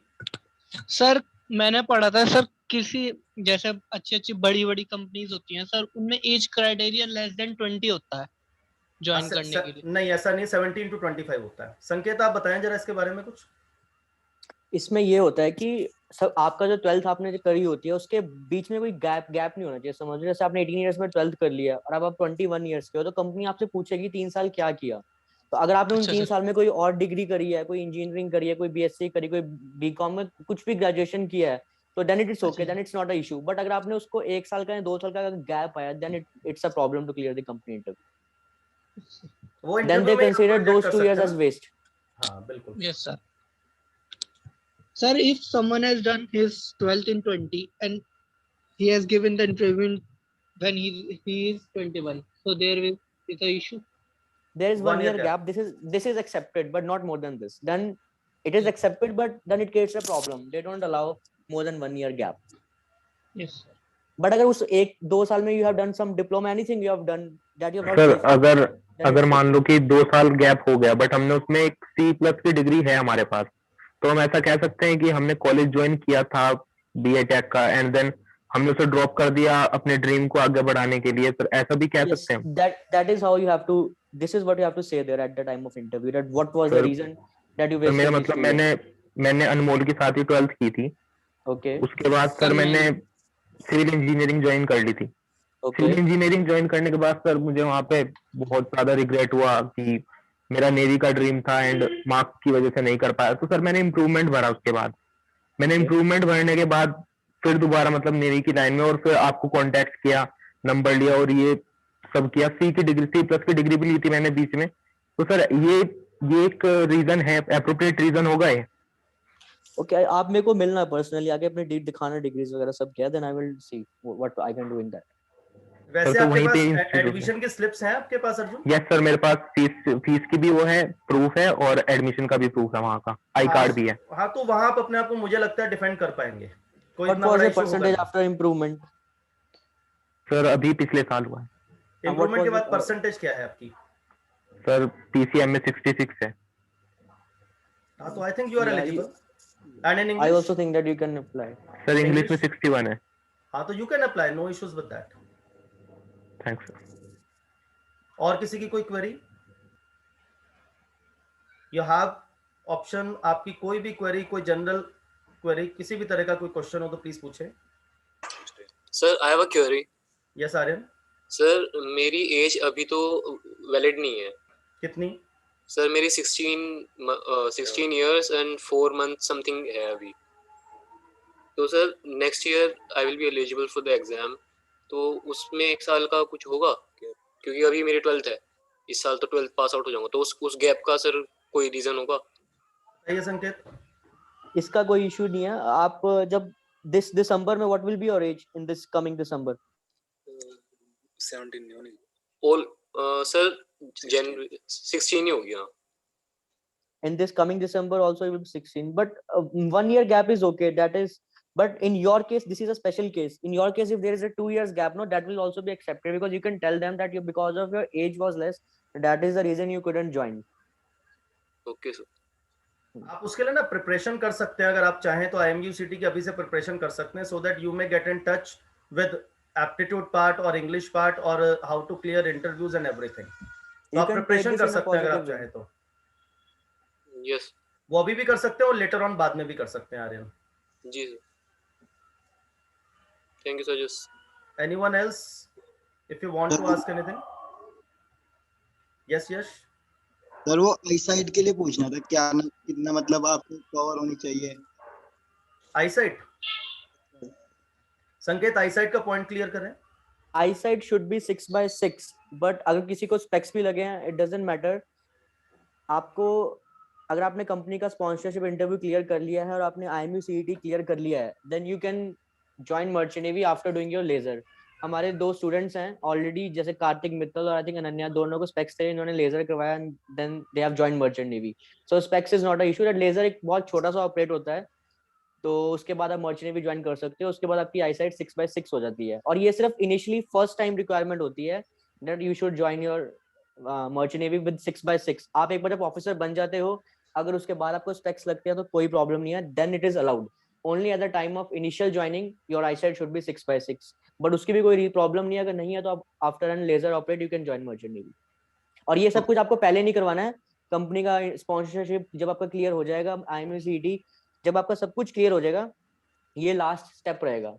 सर मैंने पढ़ा था सर किसी जैसे अच्छी अच्छी बड़ी बड़ी कंपनीज होती हैं सर, उनमें एज क्राइटेरिया लेस देन 20 होता है ज्वाइन करने के लिए। नहीं ऐसा नहीं, 17 to 25 होता है। संकेत आप बताएं जरा इसके बारे में कुछ। इसमें ये होता है कि सब आपका जो 12th आपने जो करी होती है उसके बीच में कोई गैप नहीं होना चाहिए। समझ लो जैसे आपने 18 इयर्स में 12th कर लिया और अब आप 21 इयर्स के हो, तो कंपनी आपसे पूछेगी 3 साल क्या किया। तो अगर आपने उन अच्छा 3 सर। साल में कोई और डिग्री करी है, कोई इंजीनियरिंग करी है, कोई बीएससी करी, कोई बीकॉम में कुछ भी ग्रेजुएशन किया है, तो then it is okay, then it's not a issue. But अगर आपने उसको 1 साल का या 2 साल का गैप आया, then it's a problem to clear the company interview. वो देन इंटरव्यू दे में आपको कंसीडर रिजेक्ट दोस कर 2 सकते इयर्स हैं एज ना। वेस्ट। हाँ बिल्कुल। Yes sir. Sir, if someone has done his 12th in 20 and he has given the interview when he is 21, so there is a issue. There is 1 1 year year gap। gap. This is accepted, but not more than this. Then it is accepted, but then it creates a problem. They don't allow more than 1 year gap. Yes sir. But अगर उस 1-2 साल में you have done some diploma, anything you have done that you have not sir fulfilled, अगर then अगर it's मान okay. लो कि 2 साल gap हो गया बट हमने उसमें एक C+ की डिग्री है हमारे पास, तो हम ऐसा कह सकते हैं कि हमने कॉलेज ज्वाइन किया था BA टेक का एंड देन हमने उसे ड्रॉप कर दिया अपने ड्रीम को आगे बढ़ाने के लिए, सर ऐसा भी कह Yes, सकते हैं हम? that is how you have to. This is what you have to say there at the time of interview. That what was the sir reason that you sir मेरा wasted these मतलब 2 years. मैंने अनमोल के साथ ही 12th की थी। Okay. उसके बाद sir sir मैं मैंने सिविल इंजीनियरिंग ज्वाइन कर ली थी। Okay. सिविल इंजीनियरिंग ज्वाइन करने के बाद सर मुझे वहाँ पे बहुत ज्यादा रिग्रेट हुआ कि मेरा नेवी का ड्रीम था एंड मार्क्स की वजह से नहीं कर पाया। तो सर मैंने इम्प्रूवमेंट भरा, उसके बाद मैंने Okay. इम्प्रूवमेंट भरने के बाद फिर दोबारा मतलब नेवी की लाइन में और फिर आपको कांटेक्ट किया, नंबर लिया और ये सब किया। C+ की डिग्री भी ली थी मैंने बीच में। तो सर ये एक रीजन है, अप्रोप्रिएट रीजन होगा ये? Okay, आप मेरे को मिलना पर्सनली आके अपने दिखाना डिग्रीज वगैरह सब किया, then I will see what I can do in that. वैसे सर तो आपके वहीं पे पास इंस्टीट्यूट है। एडमिशन के स्लिप्स हैं आपके पास अर्जुन? यस सर, मेरे पास फीस की भी वो है, प्रूफ है और एडमिशन का भी प्रूफ है, वहाँ का आई हाँ कार्ड भी है। हाँ, तो वहां आप अपने आप को मुझे लगता है डिफेंड कर पाएंगे, कोई व्हाट इतना वाज बड़ा द इशू होगा परसेंटेज नहीं। After improvement? सर अभी पिछले साल हुआ है। व्हाट इम्प्रूवमेंट के वाज बाद परसेंटेज क्या है आपकी? सर PCM में 66 है। हाँ, तो I think you are Yeah, eligible. And in I also English? think that you can apply. Sir English में इंग्लिश? 61 है। हाँ, तो you can apply, no issues with that. Thanks sir. और किसी की कोई क्वेरी? यू हैव ऑप्शन, आपकी कोई भी क्वेरी, कोई जनरल क्वेरी, किसी भी तरह का कोई क्वेश्चन हो तो प्लीज पूछें। Sir I have a query. Yes Aryan. Sir मेरी एज अभी तो वैलिड नहीं है। कितनी? सर मेरी 16 इयर्स एंड 4 मंथ समथिंग है अभी। तो sir next year I will be eligible for the exam, तो उसमें 1 साल का कुछ होगा क्योंकि अभी मेरी 12th है, इस साल तो 12th पास आउट हो जाऊंगा, तो उस गैप का सर कोई रीजन होगा? सही है संकेत। इसका कोई इशू नहीं है। आप जब दिस दिसंबर में what will be your age in this coming December? 17 नहीं होनी ऑल सर जनवरी 16 ही हो गया। In this coming December also you will be 16, but 1 year gap is okay, that is. But in your case this is a special case. In your case if there is a 2 years gap, no, that will also be accepted because you can tell them that you, because of your age was less, that is the reason you couldn't join. Okay sir. आप उसके लिए ना preparation कर सकते हैं, अगर आप चाहें तो IMU-CT की अभी से प्रिपरेशन कर सकते हैं, so that you may get in touch with aptitude part और इंग्लिश पार्ट और how to clear interviews and everything. तो आप प्रिपरेशन कर सकते हैं अगर आप चाहें तो। यस वो अभी भी कर सकते हैं और लेटर ऑन बाद में भी कर सकते हैं आर्यन। जी sir, thank you sir. Just anyone else if you want to ask anything? Yes Yash. Sir वो आईसाइट के लिए पूछना था, क्या कितना मतलब आपको कवर होनी चाहिए? आईसाइट? संकेत आईसाइट का पॉइंट क्लियर करें। Eyesight should be 6/6, but अगर किसी को स्पेक्स भी लगे हैं, it doesn't matter. आपको अगर आपने कंपनी का स्पॉन्सरशिप इंटरव्यू क्लियर कर लिया है और आपने IMU-CET क्लियर कर लिया है, then you can join Merchant Navy after doing your laser. हमारे 2 स्टूडेंट्स हैं ऑलरेडी, जैसे कार्तिक मित्तल और आई थिंक अनन्या, दोनों को स्पेक्स थे, इन्होंने लेजर करवाया, then they have joined merchant navy. So specs is not a issue. That laser एक बहुत छोटा सा ऑपरेट होता है, तो उसके बाद आप मर्चेंट नेवी ज्वाइन कर सकते हो। उसके बाद आपकी आईसाइट 6/6 हो जाती है, और ये सिर्फ इनिशियली फर्स्ट टाइम रिक्वायरमेंट होती है that you should join your merchant navy with 6/6। आप एक बार जब ऑफिसर बन जाते हो, अगर उसके बाद आपको स्पेक्स लगते हैं तो कोई प्रॉब्लम नहीं है, then it is allowed. only at the time of initial joining your eyesight should be 6/6, but उसकी भी कोई प्रॉब्लम नहीं है, अगर नहीं है तो आप after an laser operate you can join merchant navy. और ये सब कुछ आपको पहले नहीं करवाना है, कंपनी का स्पॉन्सरशिप जब आपका क्लियर हो जाएगा, IMA CET जब आपका सब कुछ क्लियर हो जाएगा, ये लास्ट स्टेप रहेगा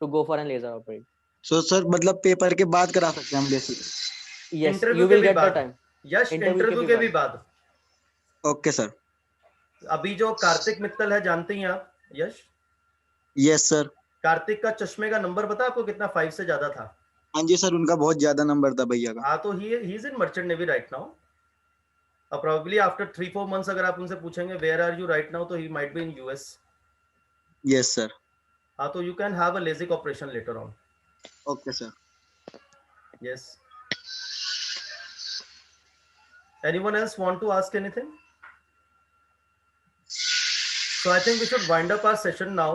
to go for an laser operate. So sir मतलब पेपर के बाद करा सकते हैं हम बेसिक? यस, इंटरव्यू यू के विल भी गेट द बाद। टाइम। यश, इंटरव्यू के भी बाद। Okay sir. अभी जो कार्तिक मित्तल है जानते हैं आप यश? Yes sir. कार्तिक का चश्मे का नंबर पता आपको कितना? 5 से ज्यादा था। हाँ जी सर, उनका बहुत ज्यादा नंबर था भैया का। हाँ, तो he is in merchant navy right now. Probably after 3-4 months अगर आप उनसे पूछेंगे where are you right now, तो he might be in US। Yes sir. हाँ, तो you can have a LASIK operation later on. Okay sir. Yes. Anyone else want to ask anything? So I think we should wind up our session now.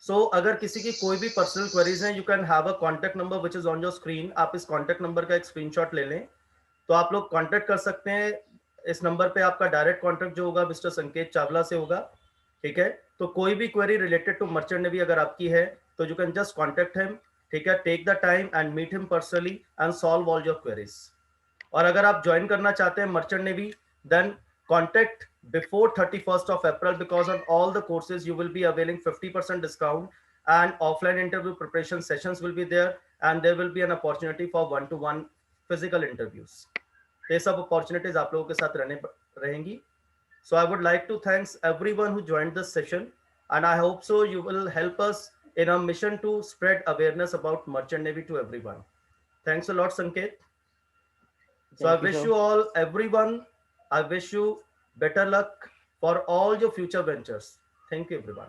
So अगर किसी की कोई भी personal queries हैं, you can have a contact number which is on your screen. आप इस contact number का एक स्क्रीनशॉट ले लें, तो आप लोग कांटेक्ट कर सकते हैं। इस नंबर पे आपका डायरेक्ट कांटेक्ट जो होगा मिस्टर संकेत चावला से होगा, ठीक है? तो कोई भी query related to merchant navy अगर आपकी है तो you can just contact him, ठीक है? Take the time and meet him personally and solve all your queries. और अगर आप ज्वाइन करना चाहते हैं merchant navy, then contact before 31st of April, because on all the courses you will be availing 50% discount and offline interview preparation sessions will be there, and there will be an opportunity for one-to-one physical interviews. ये सब opportunities आप लोगों के साथ रहेंगी। So I would like to thanks everyone who joined this session, and I hope so you will help us in our mission to spread awareness about Merchant Navy to everyone. Thanks a lot, Sanket. So I wish you all, everyone, I wish you better luck for all your future ventures. Thank you, everyone.